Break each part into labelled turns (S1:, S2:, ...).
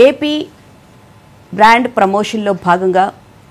S1: AP brand ప్రమోషన్లో భాగంగా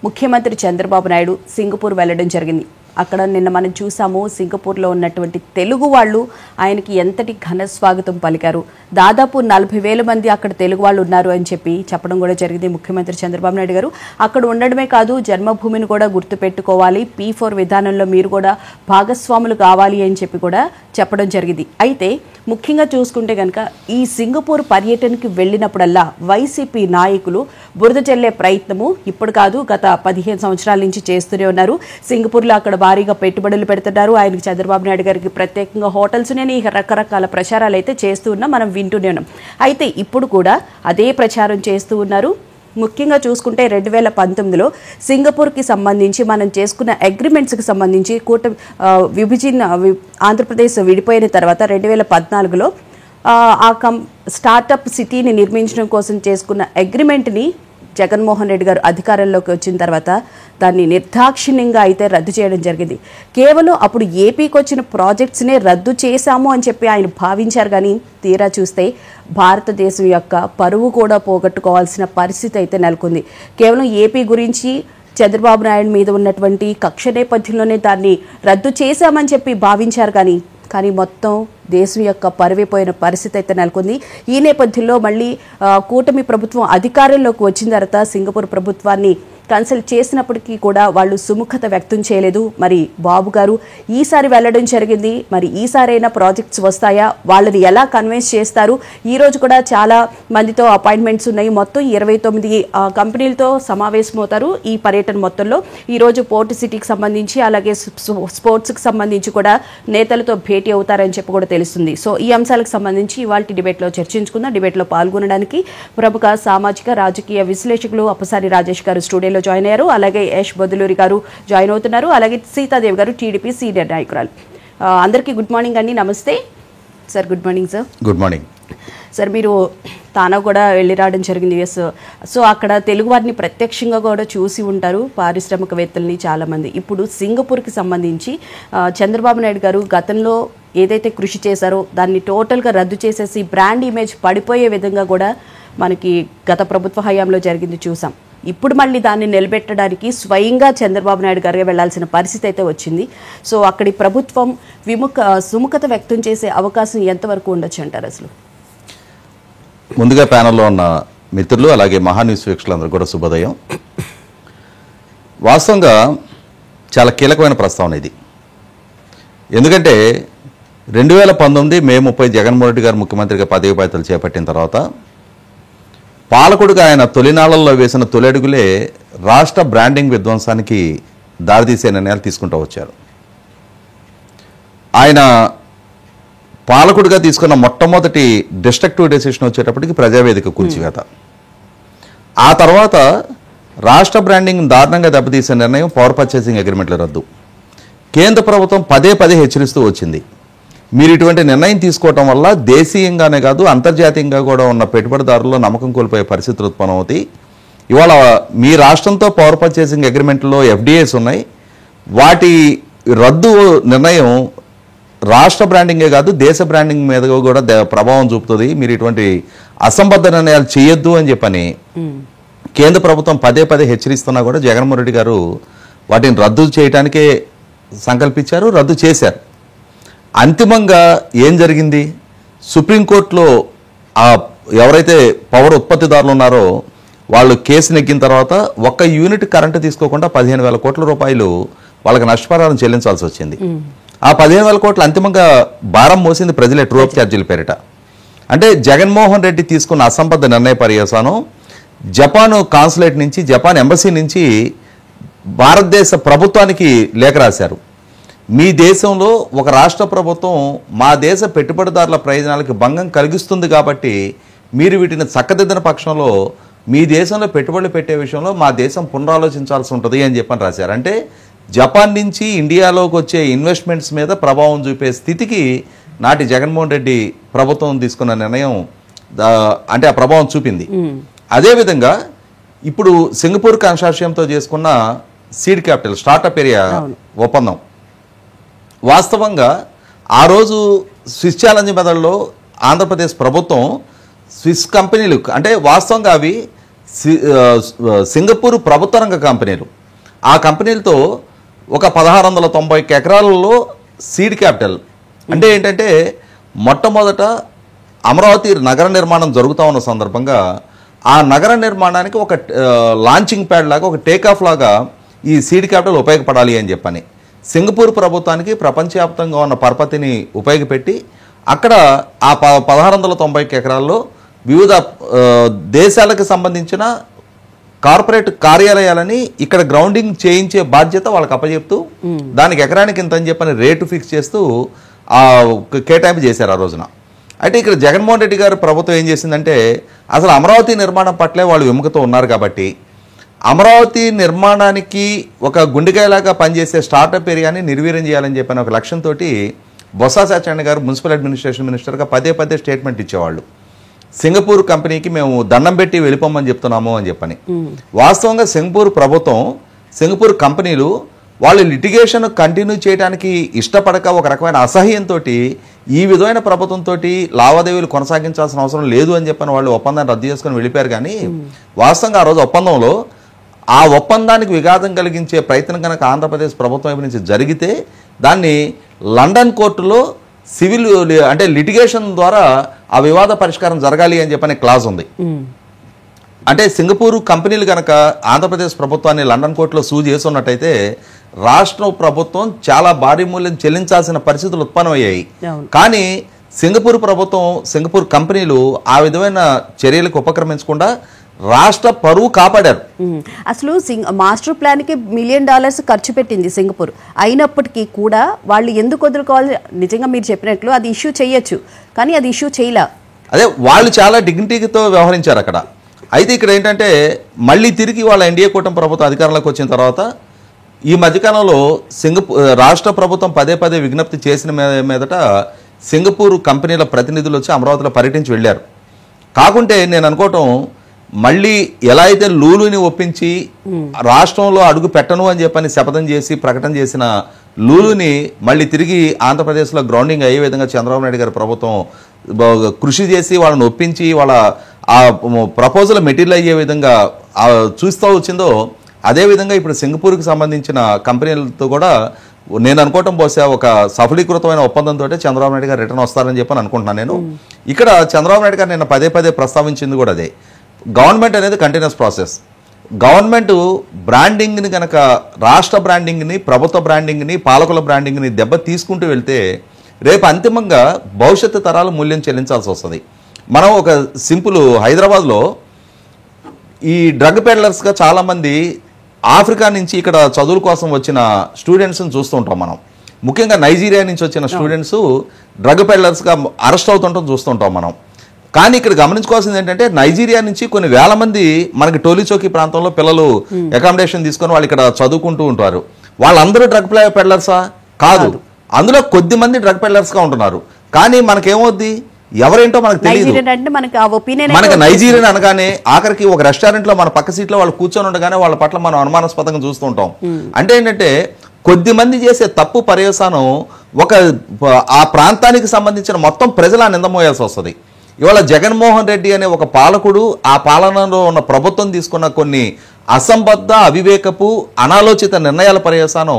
S1: ముఖ్యమంత్రి చంద్రబాబు నాయుడు సింగపూర్ వెళ్లడం జరిగింది. అక్కడ నిన్న మనం చూసాము సింగపూర్లో ఉన్నటువంటి తెలుగు వాళ్ళు ఆయనకి ఎంతటి ఘన స్వాగతం పలికారు. దాదాపు 40,000 మంది అక్కడ తెలుగు వాళ్ళు ఉన్నారు అని చెప్పడం కూడా జరిగింది ముఖ్యమంత్రి చంద్రబాబు నాయుడు గారు. అక్కడ ఉండడమే కాదు, జన్మభూమిని కూడా గుర్తుపెట్టుకోవాలి, P4 విధానంలో మీరు కూడా భాగస్వాములు కావాలి అని కూడా చెప్పడం జరిగింది. అయితే ముఖ్యంగా చూసుకుంటే కనుక ఈ సింగపూర్ పర్యటనకి వెళ్ళినప్పుడల్లా వైసీపీ నాయకులు బురద చల్లే ప్రయత్నము ఇప్పుడు కాదు, గత 15 సంవత్సరాల నుంచి చేస్తూనే ఉన్నారు. సింగపూర్లో అక్కడ భారీగా పెట్టుబడులు పెడుతున్నారు. ఆయనకి చంద్రబాబు నాయుడు గారికి ప్రత్యేకంగా హోటల్స్ ఉన్నాయి, రకరకాల ప్రచారాలు అయితే చేస్తూ ఉన్నాం, మనం వింటూనే ఉన్నాం. అయితే ఇప్పుడు కూడా అదే ప్రచారం చేస్తూ ఉన్నారు. ముఖ్యంగా చూసుకుంటే 2019లో సింగపూర్కి సంబంధించి మనం చేసుకున్న అగ్రిమెంట్స్కి సంబంధించి విభజన ఆంధ్రప్రదేశ్ విడిపోయిన తర్వాత 2014లో స్టార్టప్ సిటీని నిర్మించడం కోసం చేసుకున్న అగ్రిమెంట్ని జగన్మోహన్ రెడ్డి గారు అధికారంలోకి వచ్చిన తర్వాత దాన్ని నిర్దాక్షిణ్యంగా అయితే రద్దు చేయడం జరిగింది. కేవలం అప్పుడు ఏపీకి వచ్చిన ప్రాజెక్ట్స్నే రద్దు చేశాము అని ఆయన భావించారు. కానీ తీరా చూస్తే భారతదేశం యొక్క పరువు కూడా పోగొట్టుకోవాల్సిన పరిస్థితి అయితే నెలకొంది. కేవలం ఏపీ గురించి చంద్రబాబు నాయుడు మీద ఉన్నటువంటి కక్ష నేపథ్యంలోనే దాన్ని రద్దు చేశామని భావించారు. కానీ మొత్తం దేశం యొక్క పరువైపోయిన పరిస్థితి అయితే నెలకొంది. ఈ నేపథ్యంలో మళ్ళీ కూటమి ప్రభుత్వం అధికారంలోకి వచ్చిన తర్వాత సింగపూర్ ప్రభుత్వాన్ని కన్సల్ట్ చేసినప్పటికీ కూడా వాళ్ళు సుముఖత వ్యక్తం చేయలేదు. మరి బాబు గారు ఈసారి వెళ్ళడం జరిగింది. మరి ఈసారైనా ప్రాజెక్ట్స్ వస్తాయా, వాళ్ళని ఎలా కన్విన్స్ చేస్తారు? ఈ రోజు కూడా చాలా మందితో అపాయింట్మెంట్స్ ఉన్నాయి. మొత్తం 29 కంపెనీలతో సమావేశమవుతారు ఈ పర్యటన మొత్తంలో. ఈరోజు పోర్ట్ సిటీకి సంబంధించి అలాగే స్పోర్ట్స్కి సంబంధించి కూడా నేతలతో భేటీ అవుతారని కూడా తెలుస్తుంది. సో ఈ అంశాలకు సంబంధించి ఇవాళ డిబేట్లో చర్చించుకుందాం. డిబేట్లో పాల్గొనడానికి ప్రముఖ సామాజిక రాజకీయ విశ్లేషకులు అప్పసాని రాజేష్ గారు స్టూడియోలో జాయిన్ అయ్యారు. అలాగే యష్ బొద్దులూరి గారు జాయిన్ అవుతున్నారు. అలాగే సీతాదేవి గారు టీడీపీ సీనియర్ నాయకురాలు. అందరికీ గుడ్ మార్నింగ్ అండి. నమస్తే sir. Good morning sir.
S2: Good morning
S1: sir. మీరు తానా కూడా వెళ్ళి రావడం జరిగింది యుఎస్. సో అక్కడ తెలుగు వారిని ప్రత్యక్షంగా కూడా చూసి ఉంటారు, పారిశ్రామికవేత్తల్ని చాలామంది. ఇప్పుడు సింగపూర్కి సంబంధించి చంద్రబాబు నాయుడు గారు గతంలో ఏదైతే కృషి చేశారో దాన్ని టోటల్గా రద్దు చేసేసి బ్రాండ్ ఇమేజ్ పడిపోయే విధంగా కూడా మనకి గత ప్రభుత్వ హయాంలో జరిగింది చూసాం. ఇప్పుడు మళ్ళీ దాన్ని నిలబెట్టడానికి స్వయంగా చంద్రబాబు నాయుడు గారే వెళ్లాల్సిన పరిస్థితి అయితే వచ్చింది. సో అక్కడి ప్రభుత్వం సుముఖత వ్యక్తం చేసే అవకాశం ఎంతవరకు ఉండొచ్చు అంటారు అసలు?
S2: ముందుగా ప్యానెల్లో ఉన్న మిత్రులు అలాగే మహాన్యూస్ వీక్షకులందరూ కూడా శుభోదయం. వాస్తవంగా చాలా కీలకమైన ప్రస్తావన ఇది. ఎందుకంటే 2019 మే 30 జగన్మోహన్ రెడ్డి గారు ముఖ్యమంత్రిగా పదవి బాధ్యతలు చేపట్టిన తర్వాత పాలకుడిగా ఆయన తొలినాళ్లలో వేసిన తొలడుగులే రాష్ట్ర బ్రాండింగ్ విధ్వంసానికి దారితీసే నిర్ణయాలు తీసుకుంటూ వచ్చారు. ఆయన పాలకుడిగా తీసుకున్న మొట్టమొదటి డిస్ట్రక్టివ్ డెసిషన్ వచ్చేటప్పటికి ప్రజావేదిక కూల్చివేత. ఆ తర్వాత రాష్ట్ర బ్రాండింగ్ దారుణంగా దెబ్బతీసే నిర్ణయం పవర్ పర్చేసింగ్ అగ్రిమెంట్ల రద్దు. కేంద్ర ప్రభుత్వం పదే హెచ్చరిస్తూ వచ్చింది, మీరు ఇటువంటి నిర్ణయం తీసుకోవటం వల్ల దేశీయంగానే కాదు అంతర్జాతీయంగా కూడా ఉన్న పెట్టుబడిదారుల్లో నమ్మకం కోల్పోయే పరిస్థితులు ఉత్పన్నమవుతాయి. ఇవాళ మీ రాష్ట్రంతో పవర్ పర్చేసింగ్ అగ్రిమెంట్లో FDAs ఉన్నాయి. వాటి రద్దు నిర్ణయం రాష్ట్ర బ్రాండింగే కాదు దేశ బ్రాండింగ్ మీద కూడా ప్రభావం చూపుతుంది. మీరు ఇటువంటి అసంబద్ధ నిర్ణయాలు చేయొద్దు అని చెప్పని కేంద్ర ప్రభుత్వం పదే హెచ్చరిస్తున్నా కూడా జగన్మోహన్ రెడ్డి గారు వాటిని రద్దు చేయడానికే సంకల్పించారు, రద్దు చేశారు. అంతిమంగా ఏం జరిగింది? సుప్రీంకోర్టులో ఎవరైతే పవర్ ఉత్పత్తిదారులు ఉన్నారో వాళ్ళు కేసు నెగ్గిన తర్వాత 1 యూనిట్ కరెంటు తీసుకోకుండా 15,000 కోట్ల రూపాయలు వాళ్ళకి నష్టపరిహారం చెల్లించాల్సి వచ్చింది. ఆ 15,000 కోట్లు అంతిమంగా భారం మోసింది ప్రజలే, ట్రూ అప్ ఛార్జీల పేరిట. అంటే జగన్మోహన్ రెడ్డి తీసుకున్న అసంబద్ధ నిర్ణయ పర్యవసానం జపాన్ కాన్సులేట్ నుంచి, జపాన్ ఎంబసీ నుంచి భారతదేశ ప్రభుత్వానికి లేఖ రాశారు. మీ దేశంలో ఒక రాష్ట్ర ప్రభుత్వం మా దేశ పెట్టుబడిదారుల ప్రయోజనాలకు భంగం కలిగిస్తుంది కాబట్టి మీరు వీటిని చక్కదిద్దిన పక్షంలో మీ దేశంలో పెట్టుబడులు పెట్టే విషయంలో మా దేశం పునరాలోచించాల్సి ఉంటుంది అని చెప్పని రాశారు. అంటే జపాన్ నుంచి ఇండియాలోకి వచ్చే ఇన్వెస్ట్మెంట్స్ మీద ప్రభావం చూపే స్థితికి నాటి జగన్మోహన్ రెడ్డి ప్రభుత్వం తీసుకున్న నిర్ణయం అంటే ఆ ప్రభావం చూపింది. అదేవిధంగా ఇప్పుడు సింగపూర్ కన్సార్షియంతో చేసుకున్న సీడ్ క్యాపిటల్ స్టార్టప్ ఏరియా ఒప్పందం వాస్తవంగా ఆ రోజు స్విస్ ఛాలెంజ్ మెథడ్లో ఆంధ్రప్రదేశ్ ప్రభుత్వం స్విస్ కంపెనీలు, అంటే వాస్తవంగా అవి సింగపూర్ ప్రభుత్వ రంగ కంపెనీలు. ఆ కంపెనీలతో ఒక 1690 ఎకరాలలో సీడ్ క్యాపిటల్, అంటే ఏంటంటే మొట్టమొదట అమరావతి నగర నిర్మాణం జరుగుతూ ఉన్న సందర్భంగా ఆ నగర నిర్మాణానికి ఒక లాంచింగ్ ప్యాడ్ లాగా, ఒక టేక్ ఆఫ్ లాగా ఈ సీడ్ క్యాపిటల్ ఉపయోగపడాలి అని చెప్పని సింగపూర్ ప్రభుత్వానికి ప్రపంచవ్యాప్తంగా ఉన్న పరపతిని ఉపయోగపెట్టి అక్కడ ఆ 1690 ఎకరాల్లో వివిధ దేశాలకు సంబంధించిన కార్పొరేట్ కార్యాలయాలని ఇక్కడ గ్రౌండింగ్ చేయించే బాధ్యత వాళ్ళకి అప్పచెప్తూ దానికి ఎకరానికి ఇంత అని చెప్పని రేటు ఫిక్స్ చేస్తూ కేటాయింపు చేశారు ఆ రోజున. అయితే ఇక్కడ జగన్మోహన్ రెడ్డి గారు ప్రభుత్వం ఏం చేసిందంటే అసలు అమరావతి నిర్మాణం పట్లే వాళ్ళు విముఖతో ఉన్నారు కాబట్టి అమరావతి నిర్మాణానికి ఒక గుండెకాయలాగా పనిచేసే స్టార్టప్ ఏరియాని నిర్వీర్యం చేయాలని చెప్పిన ఒక లక్ష్యంతో బొత్స సత్యనారాయణ గారు మున్సిపల్ అడ్మినిస్ట్రేషన్ మినిస్టర్గా పదే స్టేట్మెంట్ ఇచ్చేవాళ్ళు. సింగపూర్ కంపెనీకి మేము దండం పెట్టి వెళ్ళిపోమని చెప్తున్నాము అని చెప్పని. వాస్తవంగా సింగపూర్ ప్రభుత్వం, సింగపూర్ కంపెనీలు వాళ్ళు లిటిగేషన్ కంటిన్యూ చేయడానికి ఇష్టపడక ఒక రకమైన అసహ్యంతో ఈ విధమైన ప్రభుత్వంతో లావాదేవీలు కొనసాగించాల్సిన అవసరం లేదు అని చెప్పని వాళ్ళు ఒప్పందాన్ని రద్దు చేసుకుని వెళ్ళిపోయారు. కానీ వాస్తవంగా ఆ రోజు ఒప్పందంలో ఆ ఒప్పందానికి విఘాతం కలిగించే ప్రయత్నం కనుక ఆంధ్రప్రదేశ్ ప్రభుత్వం వైపు నుంచి జరిగితే దాన్ని లండన్ కోర్టులో సివిల్ అంటే లిటిగేషన్ ద్వారా ఆ వివాద పరిష్కారం జరగాలి అని చెప్పని క్లాజ్ ఉంది. అంటే సింగపూర్ కంపెనీలు కనుక ఆంధ్రప్రదేశ్ ప్రభుత్వాన్ని లండన్ కోర్టులో సూ చేస్తున్నట్టయితే రాష్ట్ర ప్రభుత్వం చాలా భారీ మూల్యం చెల్లించాల్సిన పరిస్థితులు ఉత్పన్నమయ్యాయి. కానీ సింగపూర్ ప్రభుత్వం, సింగపూర్ కంపెనీలు ఆ విధమైన చర్యలకు ఉపక్రమించకుండా రాష్ట్ర పరువు కాపాడారు.
S1: అసలు మాస్టర్ ప్లాన్ కి $1 మిలియన్ ఖర్చు పెట్టింది సింగపూర్. అయినప్పటికీ కూడా వాళ్ళు ఎందుకు వదులుకోవాలి? నిజంగా మీరు చెప్పినట్లు అది ఇష్యూ చేయొచ్చు, కానీ అది ఇష్యూ చేయలే.
S2: అదే వాళ్ళు చాలా డిగ్నిటీతో వ్యవహరించారు అక్కడ. అయితే ఇక్కడ ఏంటంటే మళ్ళీ తిరిగి వాళ్ళ ఎన్డీఏ కూటమి ప్రభుత్వం అధికారంలోకి వచ్చిన తర్వాత ఈ మధ్యకాలంలో రాష్ట్ర ప్రభుత్వం పదే విజ్ఞప్తి చేసిన మీదట సింగపూర్ కంపెనీల ప్రతినిధులు వచ్చి అమరావతిలో పర్యటించి వెళ్ళారు. కాకుంటే నేను అనుకోవటం మళ్ళీ ఎలా అయితే లూలుని ఒప్పించి రాష్ట్రంలో అడుగు పెట్టను అని చెప్పని శపథం చేసి ప్రకటన చేసిన లూలుని మళ్ళీ తిరిగి ఆంధ్రప్రదేశ్లో గ్రౌండింగ్ అయ్యే విధంగా చంద్రబాబు నాయుడు గారి ప్రభుత్వం కృషి చేసి వాళ్ళని ఒప్పించి వాళ్ళ ఆ ప్రపోజల్ మెటీరియల్ అయ్యే విధంగా చూస్తూ వచ్చిందో అదేవిధంగా ఇప్పుడు సింగపూర్కి సంబంధించిన కంపెనీలతో కూడా నేను అనుకోవటం బహుశా ఒక సఫలీకృతమైన ఒప్పందంతో చంద్రబాబు నాయుడు గారు రిటర్న్ వస్తారని చెప్పని అనుకుంటున్నాను. నేను ఇక్కడ చంద్రబాబు నాయుడు గారు నిన్న పదే ప్రస్తావించింది కూడా అదే. గవర్నమెంట్ అనేది కంటిన్యూస్ ప్రాసెస్. గవర్నమెంట్ బ్రాండింగ్ని కనుక రాష్ట్ర బ్రాండింగ్ని, ప్రభుత్వ బ్రాండింగ్ని, పాలకుల బ్రాండింగ్ని దెబ్బ తీసుకుంటూ వెళ్తే రేపు అంతిమంగా భవిష్యత్తు తరాలు మూల్యం చెల్లించాల్సి వస్తుంది. మనం ఒక సింపుల్ హైదరాబాద్లో ఈ డ్రగ్ పెడ్లర్స్గా చాలామంది ఆఫ్రికా నుంచి ఇక్కడ చదువుల కోసం వచ్చిన స్టూడెంట్స్ని చూస్తూ ఉంటాం మనం. ముఖ్యంగా నైజీరియా నుంచి వచ్చిన స్టూడెంట్స్ డ్రగ్ పెడ్లర్స్గా అరెస్ట్ అవుతుంటాం చూస్తుంటాం మనం. కానీ ఇక్కడ గమనించుకోవాల్సింది ఏంటంటే నైజీరియా నుంచి కొన్ని వేల మంది మనకి టోలీ చౌకీ ప్రాంతంలో పిల్లలు అకామిడేషన్ తీసుకొని వాళ్ళు ఇక్కడ చదువుకుంటూ ఉంటారు. వాళ్ళందరూ డ్రగ్ పెడ్లర్సా? కాదు. అందులో కొద్ది మంది డ్రగ్ పెడ్లర్స్గా ఉంటున్నారు. కానీ మనకేమవుద్ది, ఎవరేంటో మనకు తెలియదు. మనకి నైజీరియన్ అనగానే ఆఖరికి ఒక రెస్టారెంట్ లో మన పక్క సీట్లో వాళ్ళు కూర్చొని ఉండగానే వాళ్ళ పట్ల మనం అనుమానాస్పదంగా చూస్తూ ఉంటాం. అంటే ఏంటంటే కొద్ది మంది చేసే తప్పు పర్యవసానం ఆ ప్రాంతానికి సంబంధించిన మొత్తం ప్రజలు నిందమోయాల్సి వస్తుంది. ఇవాళ జగన్మోహన్ రెడ్డి అనే ఒక పాలకుడు ఆ పాలనలో ఉన్న ప్రభుత్వం తీసుకున్న కొన్ని అసంబద్ధ, అవివేకపు, అనాలోచిత నిర్ణయాల పర్యవసానం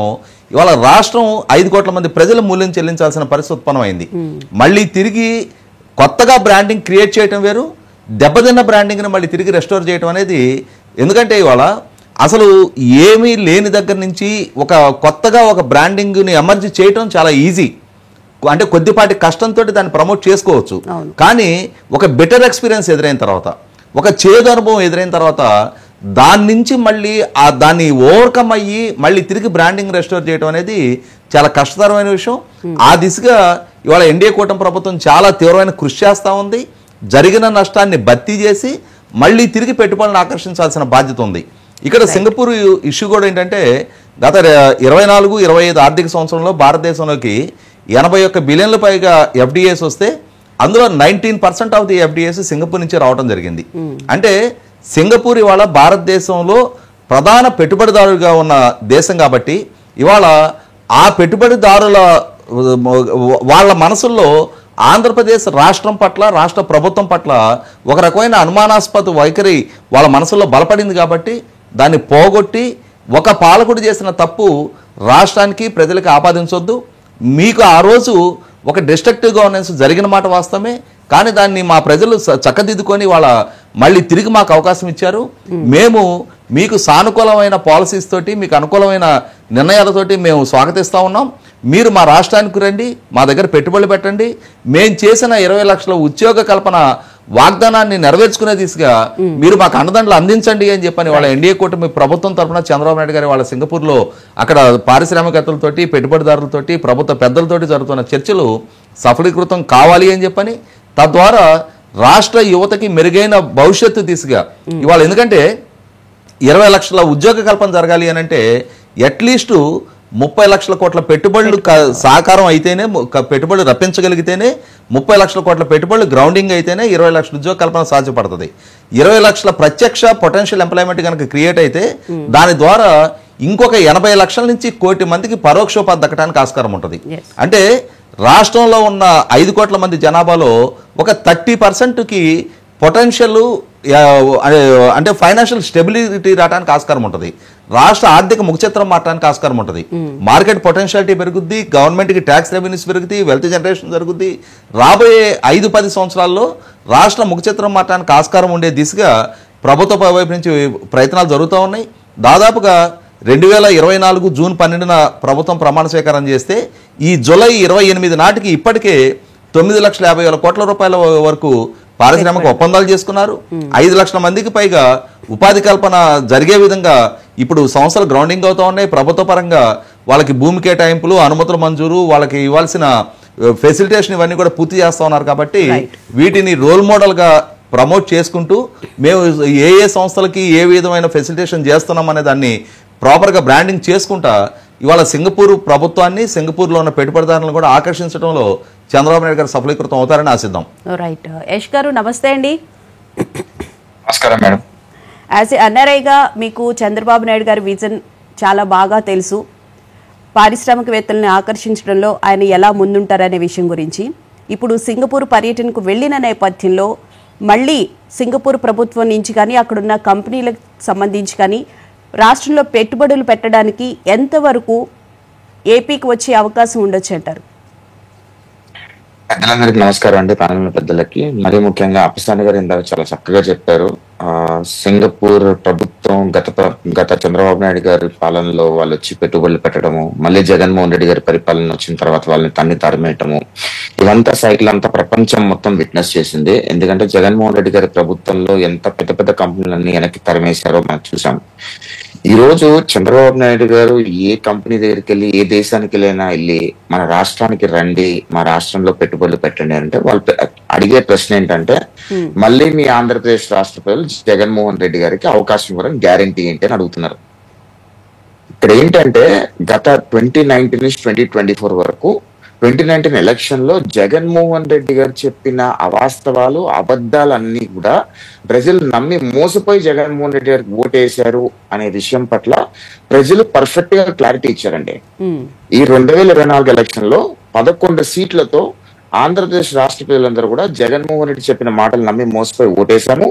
S2: ఇవాళ రాష్ట్రం 5 కోట్ల మంది ప్రజల మూల్యం చెల్లించాల్సిన పరిస్థితి ఉత్పన్నమైంది. మళ్ళీ తిరిగి కొత్తగా బ్రాండింగ్ క్రియేట్ చేయడం వేరు, దెబ్బతిన్న బ్రాండింగ్ని మళ్ళీ తిరిగి రెస్టోర్ చేయడం అనేది. ఎందుకంటే ఇవాళ అసలు ఏమీ లేని దగ్గర నుంచి కొత్తగా ఒక బ్రాండింగ్ని ఎమర్జీ చేయడం చాలా ఈజీ. అంటే కొద్దిపాటి కష్టంతో దాన్ని ప్రమోట్ చేసుకోవచ్చు. కానీ ఒక బెటర్ ఎక్స్పీరియన్స్ ఎదురైన తర్వాత, ఒక చేదు అనుభవం ఎదురైన తర్వాత దాని నుంచి మళ్ళీ దాన్ని ఓవర్కమ్ అయ్యి మళ్ళీ తిరిగి బ్రాండింగ్ రెస్టోర్ చేయడం అనేది చాలా కష్టతరమైన విషయం. ఆ దిశగా ఇవాళ ఎన్డీఏ కూటమి ప్రభుత్వం చాలా తీవ్రమైన కృషి చేస్తూ ఉంది. జరిగిన నష్టాన్ని భర్తీ చేసి మళ్ళీ తిరిగి పెట్టుబడులను ఆకర్షించాల్సిన బాధ్యత ఉంది. ఇక్కడ సింగపూర్ ఇష్యూ కూడా ఏంటంటే గత 24-25 ఆర్థిక సంవత్సరంలో భారతదేశంలోకి 81 బిలియన్ల పైగా ఎఫ్డిఏస్ వస్తే అందులో 19% ఆఫ్ ది ఎఫ్డిఏస్ సింగపూర్ నుంచి రావడం జరిగింది. అంటే సింగపూర్ ఇవాళ భారతదేశంలో ప్రధాన పెట్టుబడిదారుగా ఉన్న దేశం కాబట్టి ఇవాళ ఆ పెట్టుబడిదారుల వాళ్ళ మనసుల్లో ఆంధ్రప్రదేశ్ రాష్ట్రం పట్ల, రాష్ట్ర ప్రభుత్వం పట్ల ఒక రకమైన అనుమానాస్పద వైఖరి వాళ్ళ మనసులో బలపడింది. కాబట్టి దాన్ని పోగొట్టి ఒక పాలకుడు చేసిన తప్పు రాష్ట్రానికి ప్రజలకు ఆపాదించొద్దు. మీకు ఆ రోజు ఒక డిస్ట్రక్టివ్ గవర్నెన్స్ జరిగిన మాట వాస్తవమే, కానీ దాన్ని మా ప్రజలు చక్కదిద్దుకొని వాళ్ళ మళ్ళీ తిరిగి మాకు అవకాశం ఇచ్చారు. మేము మీకు సానుకూలమైన పాలసీస్ తోటి, మీకు అనుకూలమైన నిర్ణయాలతోటి మేము స్వాగతిస్తూ ఉన్నాం. మీరు మా రాష్ట్రానికి రండి, మా దగ్గర పెట్టుబడులు పెట్టండి, మేము చేసిన 20 లక్షల ఉద్యోగ కల్పన వాగ్దానాన్ని నెరవేర్చుకునే దిశగా మీరు మాకు అండదండలు అందించండి అని చెప్పని వాళ్ళ ఎన్డీఏ కూటమి ప్రభుత్వం తరఫున చంద్రబాబు నాయుడు గారి వాళ్ళ సింగపూర్లో అక్కడ పారిశ్రామికవేత్తలతోటి, పెట్టుబడిదారులతోటి, ప్రభుత్వ పెద్దలతోటి జరుగుతున్న చర్చలు సఫలీకృతం కావాలి అని చెప్పని, తద్వారా రాష్ట్ర యువతకి మెరుగైన భవిష్యత్తు దిశగా ఇవాళ, ఎందుకంటే 20 లక్షల ఉద్యోగ కల్పన జరగాలి అని అంటే అట్లీస్ట్ 30 లక్షల కోట్ల పెట్టుబడులు సాకారం అయితేనే, పెట్టుబడులు రప్పించగలిగితేనే, 30 లక్షల కోట్ల పెట్టుబడులు గ్రౌండింగ్ అయితేనే 20 లక్షల ఉద్యోగ కల్పన సాధ్యపడుతుంది. 20 లక్షల ప్రత్యక్ష పొటెన్షియల్ ఎంప్లాయ్మెంట్ కనుక క్రియేట్ అయితే దాని ద్వారా ఇంకొక 80 లక్షల నుంచి 1 కోటి మందికి పరోక్షోపాధి దక్కడానికి ఆస్కారం ఉంటుంది. అంటే రాష్ట్రంలో ఉన్న 5 కోట్ల మంది జనాభాలో ఒక 30%కి పొటెన్షియల్ అంటే ఫైనాన్షియల్ స్టెబిలిటీ రావడానికి ఆస్కారం ఉంటుంది. రాష్ట్ర ఆర్థిక ముఖచిత్రం మారడానికి ఆస్కారం ఉంటుంది. మార్కెట్ పొటెన్షియాలిటీ పెరుగుద్ది, గవర్నమెంట్కి ట్యాక్స్ రెవెన్యూస్ పెరుగుతాయి, వెల్త్ జనరేషన్ జరుగుద్ది. రాబోయే 5-10 సంవత్సరాల్లో రాష్ట్ర ముఖచిత్రం మారడానికి ఆస్కారం ఉండే దిశగా ప్రభుత్వ వైపు నుంచి ప్రయత్నాలు జరుగుతూ ఉన్నాయి. దాదాపుగా 2024 జూన్ 12న ప్రభుత్వం ప్రమాణ స్వీకారం చేస్తే ఈ జూలై 28 నాటికి ఇప్పటికే 9,50,000 కోట్ల రూపాయల వరకు పారిశ్రామిక ఒప్పందాలు చేసుకున్నారు. 5 లక్షల మందికి పైగా ఉపాధి కల్పన జరిగే విధంగా ఇప్పుడు సంస్థలు గ్రౌండింగ్ అవుతూ ఉన్నాయి. ప్రభుత్వ పరంగా వాళ్ళకి భూమి కేటాయింపులు, అనుమతుల మంజూరు, వాళ్ళకి ఇవ్వాల్సిన ఫెసిలిటేషన్ ఇవన్నీ కూడా పూర్తి చేస్తూ ఉన్నారు. కాబట్టి వీటిని రోల్ మోడల్గా ప్రమోట్ చేసుకుంటూ మేము ఏ ఏ సంస్థలకి ఏ విధమైన ఫెసిలిటేషన్ చేస్తున్నాం అనే దాన్ని ప్రాపర్గా బ్రాండింగ్ చేసుకుంటా ఇవాళ సింగపూర్ ప్రభుత్వాన్ని, సింగపూర్లో ఉన్న పెట్టుబడిదారులను కూడా ఆకర్షించడంలో చంద్రబాబు నాయుడు గారు సఫలీకృతం అవుతారని ఆశిద్దాం.
S1: రైట్. యశ్ గారు నమస్తే అండి.
S3: నమస్కారం మేడం.
S1: యాజ్ ఏ ఎన్ఆర్ఐగా మీకు చంద్రబాబు నాయుడు గారి విజన్ చాలా బాగా తెలుసు. పారిశ్రామికవేత్తలను ఆకర్షించడంలో ఆయన ఎలా ముందుంటారనే విషయం గురించి, ఇప్పుడు సింగపూర్ పర్యటనకు వెళ్ళిన నేపథ్యంలో మళ్ళీ సింగపూర్ ప్రభుత్వం నుంచి కానీ అక్కడున్న కంపెనీలకు సంబంధించి కానీ రాష్ట్రంలో పెట్టుబడులు పెట్టడానికి ఎంతవరకు ఏపీకి వచ్చే అవకాశం ఉండొచ్చు అంటారు?
S3: పెద్దలందరికీ నమస్కారం అండి, ప్యానెల్ పెద్దలకి. మరీ ముఖ్యంగా అప్పసాని గారు ఇందాక చాలా చక్కగా చెప్పారు. సింగపూర్ ప్రభుత్వం గత చంద్రబాబు నాయుడు గారి పాలనలో వాళ్ళు వచ్చి పెట్టుబడులు పెట్టడము, మళ్ళీ జగన్మోహన్ రెడ్డి గారి పరిపాలన వచ్చిన తర్వాత వాళ్ళని తరిమేయటము, ఇవంతా సైకిల్ అంతా ప్రపంచం మొత్తం విట్నెస్ చేసింది. ఎందుకంటే జగన్మోహన్ రెడ్డి గారి ప్రభుత్వంలో ఎంత పెద్ద పెద్ద కంపెనీలన్నీ వెనక్కి తరిమేశారో మనం చూసాం. ఈ రోజు చంద్రబాబు నాయుడు గారు ఏ కంపెనీ దగ్గరికి వెళ్ళి, ఏ దేశానికి వెళ్ళి మన రాష్ట్రానికి రండి, మా రాష్ట్రంలో పెట్టుబడులు పెట్టండి అంటే వాళ్ళు అడిగే ప్రశ్న ఏంటంటే, మళ్ళీ మీ ఆంధ్రప్రదేశ్ రాష్ట్ర ప్రజలు జగన్మోహన్ రెడ్డి గారికి అవకాశం ఇవ్వడం గ్యారంటీ ఏంటి అని అడుగుతున్నారు. ఇక్కడ ఏంటంటే గత 2019 నుంచి 2024 వరకు 2019 ఎలక్షన్ లో జగన్మోహన్ రెడ్డి గారు చెప్పిన అవాస్తవాలు, అబద్ధాలన్నీ కూడా ప్రజలు నమ్మి మోసపోయి జగన్మోహన్ రెడ్డి గారికి ఓటేశారు అనే విషయం పట్ల ప్రజలు పర్ఫెక్ట్ గా క్లారిటీ ఇచ్చారండి. ఈ 2024 ఎలక్షన్ లో 11 సీట్లతో ఆంధ్రప్రదేశ్ రాష్ట్ర ప్రజలందరూ కూడా జగన్మోహన్ రెడ్డి చెప్పిన మాటలు నమ్మి మోసపోయి ఓటేశాము.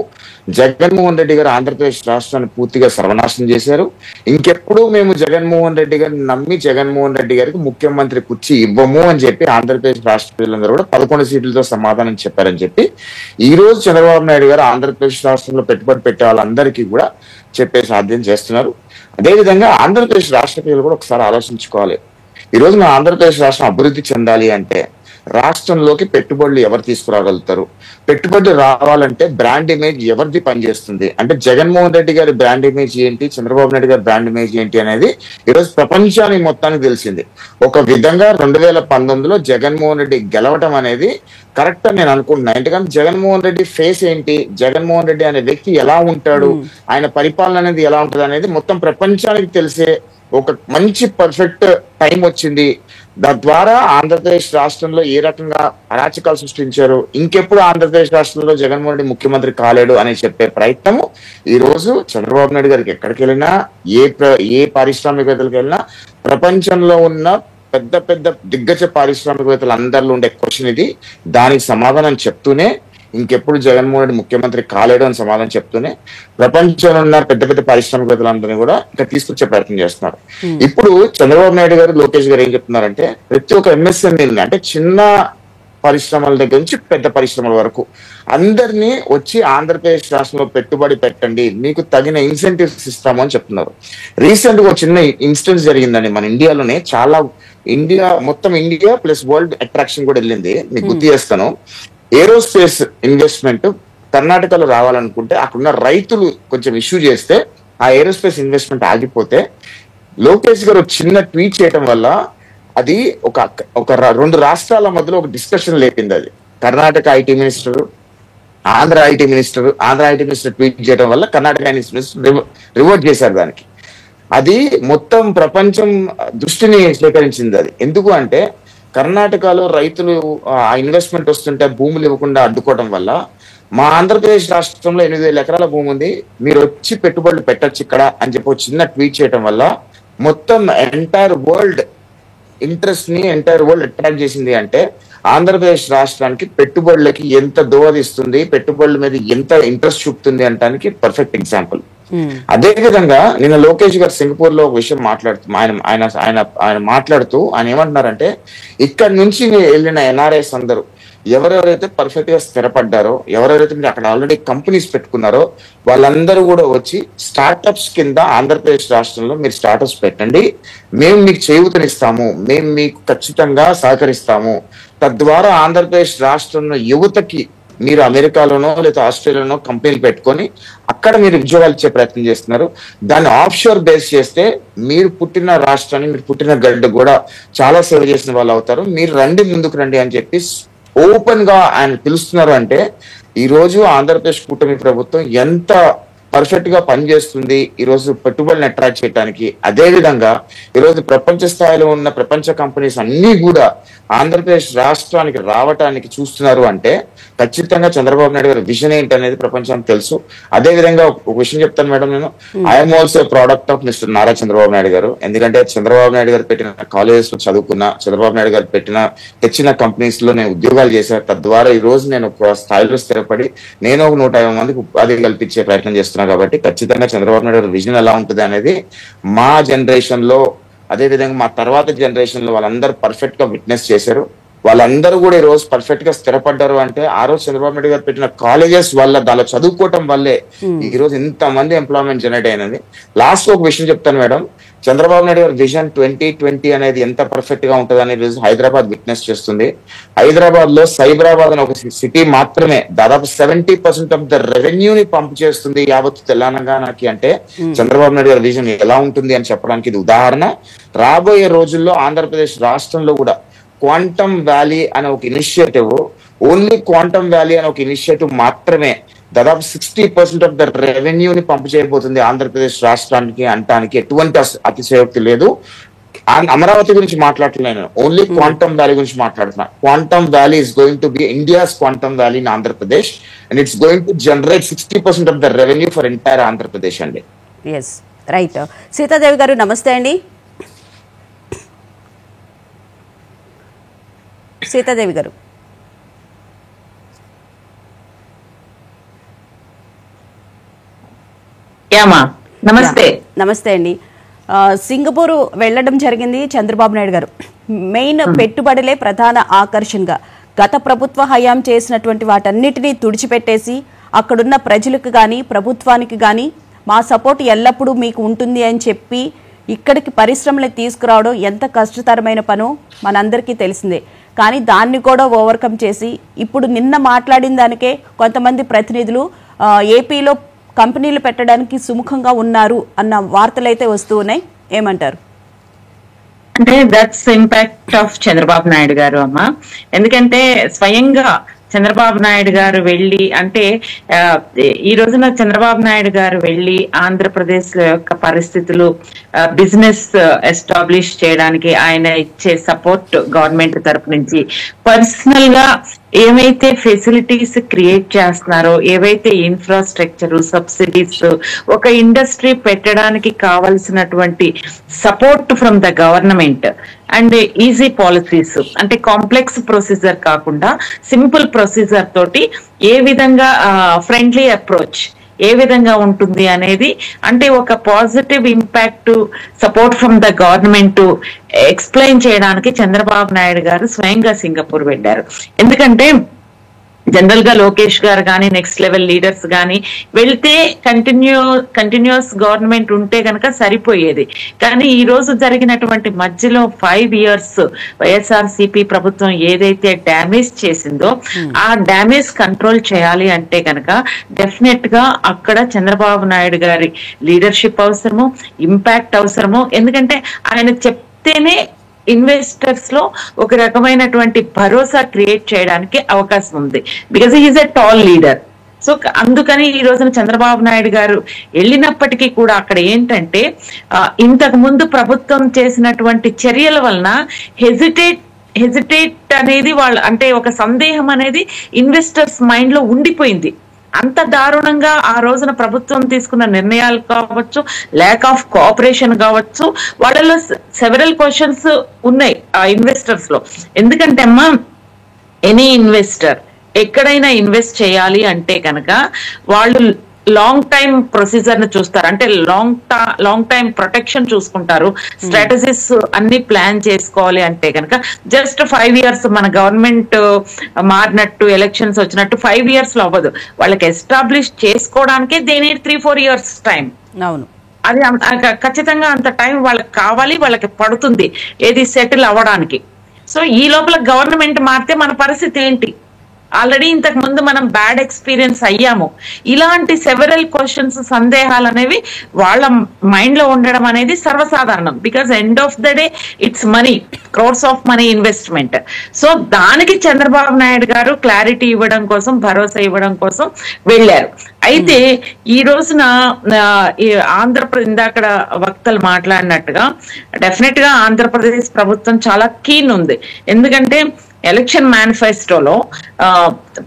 S3: జగన్మోహన్ రెడ్డి గారు ఆంధ్రప్రదేశ్ రాష్ట్రాన్ని పూర్తిగా సర్వనాశనం చేశారు. ఇంకెప్పుడు మేము జగన్మోహన్ రెడ్డి గారిని నమ్మి జగన్మోహన్ రెడ్డి గారికి ముఖ్యమంత్రి కుర్చీ ఇవ్వము అని చెప్పి ఆంధ్రప్రదేశ్ రాష్ట్ర ప్రజలందరూ కూడా 11 సీట్లతో సమాధానం చెప్పారని చెప్పి ఈ రోజు చంద్రబాబు నాయుడు గారు ఆంధ్రప్రదేశ్ రాష్ట్రంలో పెట్టుబడి పెట్టే వాళ్ళందరికీ కూడా చెప్పే సాధ్యం చేస్తున్నారు. అదేవిధంగా ఆంధ్రప్రదేశ్ రాష్ట్ర ప్రజలు కూడా ఒకసారి ఆలోచించుకోవాలి. ఈ రోజు మన ఆంధ్రప్రదేశ్ రాష్ట్రం అభివృద్ధి చెందాలి అంటే రాష్ట్రంలోకి పెట్టుబడులు ఎవరు తీసుకురాగలుగుతారు? పెట్టుబడి రావాలంటే బ్రాండ్ ఇమేజ్ ఎవరిది పనిచేస్తుంది అంటే జగన్మోహన్ రెడ్డి గారి బ్రాండ్ ఇమేజ్ ఏంటి, చంద్రబాబు నాయుడు గారి బ్రాండ్ ఇమేజ్ ఏంటి అనేది ఈరోజు ప్రపంచానికి మొత్తానికి తెలిసింది. ఒక విధంగా 2019లో జగన్మోహన్ రెడ్డి గెలవటం అనేది కరెక్ట్ అని నేను అనుకుంటున్నాను. ఎందుకంటే జగన్మోహన్ రెడ్డి ఫేస్ ఏంటి, జగన్మోహన్ రెడ్డి అనే వ్యక్తి ఎలా ఉంటాడు, ఆయన పరిపాలన అనేది ఎలా ఉంటుంది అనేది మొత్తం ప్రపంచానికి తెలిసే ఒక మంచి పర్ఫెక్ట్ టైం వచ్చింది. తద్వారా ఆంధ్రప్రదేశ్ రాష్ట్రంలో ఏ రకంగా అరాచకాలు సృష్టించారు, ఇంకెప్పుడు ఆంధ్రప్రదేశ్ రాష్ట్రంలో జగన్మోహన్ రెడ్డి ముఖ్యమంత్రి కాలేడు అని చెప్పే ప్రయత్నము ఈ రోజు చంద్రబాబు నాయుడు గారికి ఎక్కడికి వెళ్ళినా, ఏ పారిశ్రామికవేత్తలకు వెళ్ళినా, ప్రపంచంలో ఉన్న పెద్ద పెద్ద దిగ్గజ పారిశ్రామికవేత్తలు అందరిలో ఉండే క్వశ్చన్ ఇది. దానికి సమాధానం చెప్తూనే ఇంకెప్పుడు జగన్మోహన్ రెడ్డి ముఖ్యమంత్రి కాలేడు అని సమాధానం చెప్తూనే ప్రపంచంలో ఉన్న పెద్ద పెద్ద పారిశ్రామికవేత్తలందరినీ కూడా ఇంకా తీసుకొచ్చే ప్రయత్నం చేస్తున్నారు. ఇప్పుడు చంద్రబాబు నాయుడు గారు, లోకేష్ గారు ఏం చెప్తున్నారంటే ప్రతి ఒక్క ఎంఎస్ఎంఈని అంటే చిన్న పరిశ్రమల దగ్గర నుంచి పెద్ద పరిశ్రమల వరకు అందరినీ వచ్చి ఆంధ్రప్రదేశ్ రాష్ట్రంలో పెట్టుబడి పెట్టండి, మీకు తగిన ఇన్సెంటివ్స్ ఇస్తాము అని చెప్తున్నారు. రీసెంట్ గా ఒక చిన్న ఇన్సిడెంట్ జరిగిందండి మన ఇండియాలోనే. మొత్తం ఇండియా ప్లస్ వరల్డ్ అట్రాక్షన్ కూడా వెళ్ళింది. మీకు గుర్తు చేస్తాను. ఏరోస్పేస్ ఇన్వెస్ట్మెంట్ కర్ణాటకలో రావాలనుకుంటే అక్కడున్న రైతులు కొంచెం ఇష్యూ చేస్తే ఆ ఏరోస్పేస్ ఇన్వెస్ట్మెంట్ ఆగిపోతే లోకేష్ గారు చిన్న ట్వీట్ చేయడం వల్ల అది ఒక 2 రాష్ట్రాల మధ్యలో ఒక డిస్కషన్ లేపింది. అది Karnataka IT minister, Andhra IT minister tweet చేయడం వల్ల కర్ణాటక ఐటీ మినిస్టర్ రివర్ట్ చేశారు దానికి. అది మొత్తం ప్రపంచం దృష్టిని సేకరించింది. అది ఎందుకు అంటే కర్ణాటకలో రైతులు ఆ ఇన్వెస్ట్మెంట్ వస్తుంటే భూములు ఇవ్వకుండా అడ్డుకోవడం వల్ల మా ఆంధ్రప్రదేశ్ రాష్ట్రంలో 8,000 ఎకరాల భూమి ఉంది, మీరు వచ్చి పెట్టుబడులు పెట్టచ్చు ఇక్కడ అని చెప్పి చిన్న ట్వీట్ చేయడం వల్ల మొత్తం ఎంటైర్ వరల్డ్ ఇంట్రెస్ట్ ని అట్రాక్ట్ చేసింది. అంటే ఆంధ్రప్రదేశ్ రాష్ట్రానికి పెట్టుబడులకి ఎంత దోహదిస్తుంది, పెట్టుబడుల మీద ఎంత ఇంట్రెస్ట్ చూపుతుంది అనడానికి పర్ఫెక్ట్ ఎగ్జాంపుల్. అదే విధంగా నిన్న లోకేష్ గారు సింగపూర్ లో ఒక విషయం మాట్లాడుతూ ఆయన ఏమంటున్నారంటే ఇక్కడి నుంచి వెళ్ళిన ఎన్ఆర్ఐస్ అందరూ ఎవరెవరైతే పర్ఫెక్ట్ గా స్థిరపడ్డారో, ఎవరెవరైతే మీరు అక్కడ ఆల్రెడీ కంపెనీస్ పెట్టుకున్నారో వాళ్ళందరూ కూడా వచ్చి స్టార్టప్స్ కింద ఆంధ్రప్రదేశ్ రాష్ట్రంలో మీరు స్టార్టప్స్ పెట్టండి, మేము మీకు చేయూతనిస్తాము, మేము మీకు ఖచ్చితంగా సహకరిస్తాము. తద్వారా ఆంధ్రప్రదేశ్ రాష్ట్రంలో యువతకి మీరు అమెరికాలోనో లేదా ఆస్ట్రేలియాలోనో కంపెనీలు పెట్టుకొని అక్కడ మీరు ఉద్యోగాలు ఇచ్చే ప్రయత్నం చేస్తున్నారు. దాన్ని ఆఫ్ షోర్ బేస్ చేస్తే మీరు పుట్టిన రాష్ట్రాన్ని, మీరు పుట్టిన గడ్డ కూడా చాలా సేవ చేసిన వాళ్ళు అవుతారు, మీరు రండి, ముందుకు రండి అని చెప్పి ఓపెన్ గా ఆయన పిలుస్తున్నారు. అంటే ఈ రోజు ఆంధ్రప్రదేశ్ కూటమి ప్రభుత్వం ఎంత పర్ఫెక్ట్ గా పనిచేస్తుంది ఈ రోజు పెట్టుబడులను అట్రాక్ట్ చేయడానికి. అదే విధంగా ఈరోజు ప్రపంచ స్థాయిలో ఉన్న ప్రపంచ కంపెనీస్ అన్ని కూడా ఆంధ్రప్రదేశ్ రాష్ట్రానికి రావటానికి చూస్తున్నారు. అంటే ఖచ్చితంగా చంద్రబాబు నాయుడు గారి విజన్ ఏంటి అనేది ప్రపంచానికి తెలుసు. అదే విధంగా ఒక విషయం చెప్తాను మేడం, నేను I'm also product of mister Nara Chandrababu Naidu గారు. ఎందుకంటే చంద్రబాబు నాయుడు గారు పెట్టిన కాలేజెస్ లో చదువుకున్నా, చంద్రబాబు నాయుడు గారు తెచ్చిన కంపెనీస్ లో నేను ఉద్యోగాలు చేశాను. తద్వారా ఈ రోజు నేను ఒక స్థాయిలో స్థిరపడి నేను ఒక 150 మందికి ఉపాధి కల్పించే ప్రయత్నం చేస్తున్నాను. కాబట్టి ఖచ్చితంగా చంద్రబాబు నాయుడు గారి విజన్ ఎలా ఉంటుంది అనేది మా జనరేషన్ లో, అదే విధంగా మా తర్వాత జనరేషన్ లో వాళ్ళందరూ పర్ఫెక్ట్ గా విట్నెస్ చేశారు. వాళ్ళందరూ కూడా ఈ రోజు పర్ఫెక్ట్ గా స్థిరపడ్డారు. అంటే ఆ రోజు చంద్రబాబు నాయుడు గారు పెట్టిన కాలేజెస్ వల్ల, దానిలో చదువుకోవటం వల్లే ఈ రోజు ఇంతమంది ఎంప్లాయ్మెంట్ జనరేట్ అయినది. లాస్ట్ ఒక విషయం చెప్తాను మేడం, చంద్రబాబు నాయుడు గారి విజన్ 2020 అనేది ఎంత పర్ఫెక్ట్ గా ఉంటుంది అనేది రోజు హైదరాబాద్ విట్నెస్ చేస్తుంది. హైదరాబాద్ లో సైబరాబాద్ అనే ఒక సిటీ మాత్రమే దాదాపు 70% ఆఫ్ ద రెవెన్యూని పంప్ చేస్తుంది యావత్ తెలంగాణకి. అంటే చంద్రబాబు నాయుడు గారి విజన్ ఎలా ఉంటుంది అని చెప్పడానికి ఇది ఉదాహరణ. రాబోయే రోజుల్లో ఆంధ్రప్రదేశ్ రాష్ట్రంలో కూడా క్వాంటమ్ వ్యాలీ అనే ఒక ఇనిషియేటివ్, ఓన్లీ క్వాంటమ్ వ్యాలీ అనే ఒక ఇనిషియేటివ్ మాత్రమే దాదాపు 60% ఆఫ్ ద రెవెన్యూని పంపు చేయబోతుంది ఆంధ్రప్రదేశ్ రాష్ట్రానికి అంటానికి ఎటువంటి అతిశయోక్తి లేదు. అమరావతి గురించి మాట్లాడలేను, ఓన్లీ క్వాంటమ్ వ్యాలీ గురించి మాట్లాడుతున్నా. Quantum valley is going to be India's quantum valley in Andhra Pradesh and it's going to generate 60% of the revenue for entire Andhra Pradesh అండి.
S1: Yes right. సీతాదేవి గారు నమస్తే అండి. సీతాదేవి గారు
S4: నమస్తే.
S1: నమస్తే అండి. సింగపూర్ వెళ్ళడం జరిగింది చంద్రబాబు నాయుడు గారు. మెయిన్ పెట్టుబడులే ప్రధాన ఆకర్షణగా గత ప్రభుత్వ హయాం చేసినటువంటి వాటన్నిటినీ తుడిచిపెట్టేసి అక్కడున్న ప్రజలకు కానీ ప్రభుత్వానికి కానీ మా సపోర్ట్ ఎల్లప్పుడూ మీకు ఉంటుంది అని చెప్పి ఇక్కడికి పరిశ్రమలు తీసుకురావడం ఎంత కష్టతరమైన పనో మనందరికీ తెలిసిందే. కానీ దాన్ని కూడా ఓవర్కమ్ చేసి ఇప్పుడు నిన్న మాట్లాడిన దానికే కొంతమంది ప్రతినిధులు ఏపీలో కంపెనీలు పెట్టడానికి సుముఖంగా ఉన్నారు అన్న వార్తలు అయితే వస్తూ ఉన్నాయి. ఏమంటారు?
S4: అంటే that's impact of Chandrababu Naidu గారు అమ్మ. ఎందుకంటే స్వయంగా చంద్రబాబు నాయుడు గారు వెళ్ళి, అంటే ఈ రోజున చంద్రబాబు నాయుడు గారు వెళ్ళి ఆంధ్రప్రదేశ్ యొక్క పరిస్థితులు, బిజినెస్ ఎస్టాబ్లిష్ చేయడానికి ఆయన ఇచ్చే సపోర్ట్ గవర్నమెంట్ తరపు నుంచి పర్సనల్ గా ఏవైతే ఫెసిలిటీస్ క్రియేట్ చేస్తున్నారో, ఏవైతే ఇన్ఫ్రాస్ట్రక్చర్, సబ్సిడీస్, ఒక ఇండస్ట్రీ పెట్టడానికి కావలసినటువంటి support from the government and easy policies, అంటే కాంప్లెక్స్ ప్రొసీజర్ కాకుండా సింపుల్ ప్రొసీజర్ తోటి ఏ విధంగా ఫ్రెండ్లీ అప్రోచ్ ఏ విధంగా ఉంటుంది అనేది, అంటే ఒక positive impact support from the government explain చేయడానికి చంద్రబాబు నాయుడు గారు స్వయంగా సింగపూర్ వెళ్ళారు. ఎందుకంటే జనరల్ గా లోకేష్ గారు కానీ నెక్స్ట్ లెవెల్ లీడర్స్ కానీ వెళ్తే కంటిన్యూస్ గవర్నమెంట్ ఉంటే కనుక సరిపోయేది. కానీ ఈ రోజు జరిగినటువంటి మధ్యలో 5 years వైఎస్ఆర్సీపీ ప్రభుత్వం ఏదైతే డ్యామేజ్ చేసిందో ఆ డ్యామేజ్ కంట్రోల్ చేయాలి అంటే కనుక డెఫినెట్ గా అక్కడ చంద్రబాబు నాయుడు గారి లీడర్షిప్ అవసరము, ఇంపాక్ట్ అవసరము. ఎందుకంటే ఆయన చెప్తేనే ఇన్వెస్టర్స్ లో ఒక రకమైనటువంటి భరోసా క్రియేట్ చేయడానికి అవకాశం ఉంది, because he is a tall leader. So అందుకని ఈ రోజున చంద్రబాబు నాయుడు గారు వెళ్ళినప్పటికీ కూడా అక్కడ ఏంటంటే ఇంతకు ముందు ప్రభుత్వం చేసినటువంటి చర్యల వలన హెజిటేట్ అనేది వాళ్ళ, అంటే ఒక సందేహం అనేది ఇన్వెస్టర్స్ మైండ్ లో ఉండిపోయింది. అంత దారుణంగా ఆ రోజున ప్రభుత్వం తీసుకున్న నిర్ణయాలు కావచ్చు, ల్యాక్ ఆఫ్ కోఆపరేషన్ కావచ్చు, వాళ్ళలో సెవెరల్ క్వశ్చన్స్ ఉన్నాయి ఆ ఇన్వెస్టర్స్ లో. ఎందుకంటే అమ్మా, ఎనీ ఇన్వెస్టర్ ఎక్కడైనా ఇన్వెస్ట్ చేయాలి అంటే కనుక వాళ్ళు లాంగ్ టైం ప్రొసీజర్ ని చూస్తారు, అంటే లాంగ్ టైం ప్రొటెక్షన్ చూసుకుంటారు, స్ట్రాటజీస్ అన్ని ప్లాన్ చేసుకోవాలి. అంటే కనుక జస్ట్ 5 years మన గవర్నమెంట్ మారినట్టు ఎలక్షన్స్ వచ్చినట్టు 5 years లో అవ్వదు. వాళ్ళకి ఎస్టాబ్లిష్ చేసుకోవడానికే దే నీడ్ 3-4 years టైం.
S1: అవును,
S4: అది ఖచ్చితంగా అంత టైం వాళ్ళకి కావాలి, వాళ్ళకి పడుతుంది ఏది సెటిల్ అవ్వడానికి. సో ఈ లోపల గవర్నమెంట్ మారితే మన పరిస్థితి ఏంటి? ఆల్రెడీ ఇంతకు ముందు మనం బ్యాడ్ ఎక్స్పీరియన్స్ అయ్యాము. ఇలాంటి సెవెరల్ క్వశ్చన్స్, సందేహాలు అనేవి వాళ్ళ మైండ్ లో ఉండడం అనేది సర్వసాధారణం. Because end of the day it's money, crores of money investment. So దానికి చంద్రబాబు నాయుడు గారు క్లారిటీ ఇవ్వడం కోసం, భరోసా ఇవ్వడం కోసం వెళ్ళారు. అయితే ఈ రోజున ఆంధ్రప్రదేశ్, ఇందాక వక్తలు మాట్లాడినట్టుగా డెఫినెట్ గా ఆంధ్రప్రదేశ్ ప్రభుత్వం చాలా కీన్ ఉంది. ఎందుకంటే ఎలక్షన్ మేనిఫెస్టోలో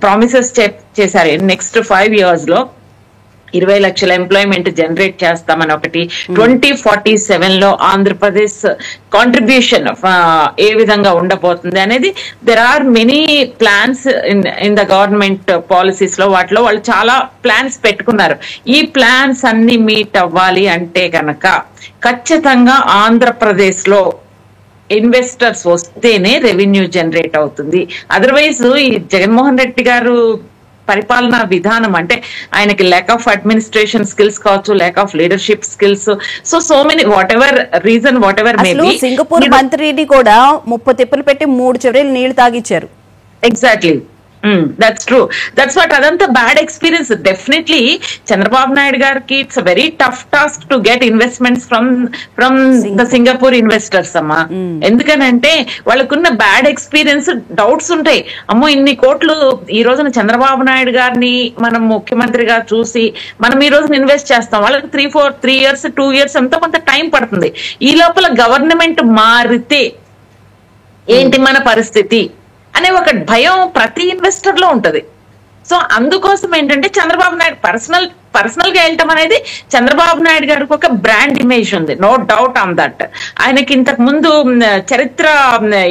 S4: ప్రామిసెస్ చేశారు, నెక్స్ట్ 5 years లో 20 లక్షల ఎంప్లాయ్మెంట్ జనరేట్ చేస్తామని ఒకటి, 2047 లో ఆంధ్రప్రదేశ్ కాంట్రిబ్యూషన్ ఏ విధంగా ఉండబోతుంది అనేది. There are many plans in the government policies లో, వాటిలో వాళ్ళు చాలా ప్లాన్స్ పెట్టుకున్నారు. ఈ ప్లాన్స్ అన్ని మీట్ అవ్వాలి అంటే కనుక ఖచ్చితంగా ఆంధ్రప్రదేశ్ లో ఇన్వెస్టర్స్ వస్తేనే రెవెన్యూ జనరేట్ అవుతుంది. అదర్వైజ్ ఈ జగన్మోహన్ రెడ్డి గారు పరిపాలనా విధానం, అంటే ఆయనకి ల్యాక్ ఆఫ్ అడ్మినిస్ట్రేషన్ స్కిల్స్ కావచ్చు, lack of leadership skills, so many whatever reason, whatever maybe.
S1: Singapore మంత్రిని కూడా 30 తిప్పలు పెట్టి 3 చెవులు నీళ్లు తాగిచ్చారు.
S4: Exactly, that's true, that's what. అదంతా bad experience. Definitely Chandrababu Naidu గారికి it's very tough task to get investments from the Singapore investors అమ్మా. ఎందుకనంటే వాళ్ళకున్న బ్యాడ్ ఎక్స్పీరియన్స్, డౌట్స్ ఉంటాయి. అమ్మో, ఇన్ని కోట్లు ఈ రోజున చంద్రబాబు నాయుడు గారిని మనం ముఖ్యమంత్రిగా చూసి మనం ఈ రోజున ఇన్వెస్ట్ చేస్తాం, వాళ్ళకి 3 years 2 years ఎంతో కొంత టైం పడుతుంది. ఈ లోపల గవర్నమెంట్ మారితే ఏంటి మన పరిస్థితి అనే ఒక భయం ప్రతి ఇన్వెస్టర్ లో ఉంటది. సో అందుకోసం ఏంటంటే చంద్రబాబు నాయుడు పర్సనల్ గా వెళ్ళటం అనేది, చంద్రబాబు నాయుడు గారికి ఒక బ్రాండ్ ఇమేజ్ ఉంది, నో డౌట్ ఆన్ దట్. ఆయనకి ఇంతకు ముందు చరిత్ర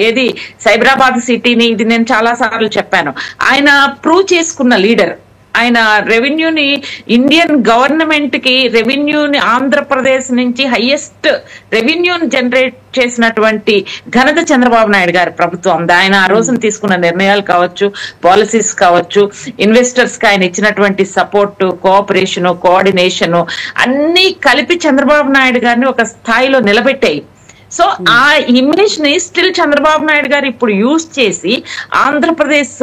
S4: ఏది సైబరాబాద్ సిటీని, ఇది నేను చాలా సార్లు చెప్పాను, ఆయన ప్రూవ్ చేసుకున్న లీడర్. ఆయన రెవెన్యూని, ఇండియన్ గవర్నమెంట్ కి రెవెన్యూని, ఆంధ్రప్రదేశ్ నుంచి హైయెస్ట్ రెవెన్యూని జనరేట్ చేసినటువంటి ఘనత చంద్రబాబు నాయుడు గారి ప్రభుత్వం. ఆయన ఆ రోజున తీసుకున్న నిర్ణయాలు కావచ్చు, పాలసీస్ కావచ్చు, ఇన్వెస్టర్స్ కి ఆయన ఇచ్చినటువంటి సపోర్ట్, కోఆపరేషన్, కోఆర్డినేషన్ అన్ని కలిపి చంద్రబాబు నాయుడు గారిని ఒక స్థాయిలో నిలబెట్టాయి. సో ఆ ఇమేజ్ ని స్టిల్ చంద్రబాబు నాయుడు గారు ఇప్పుడు యూజ్ చేసి ఆంధ్రప్రదేశ్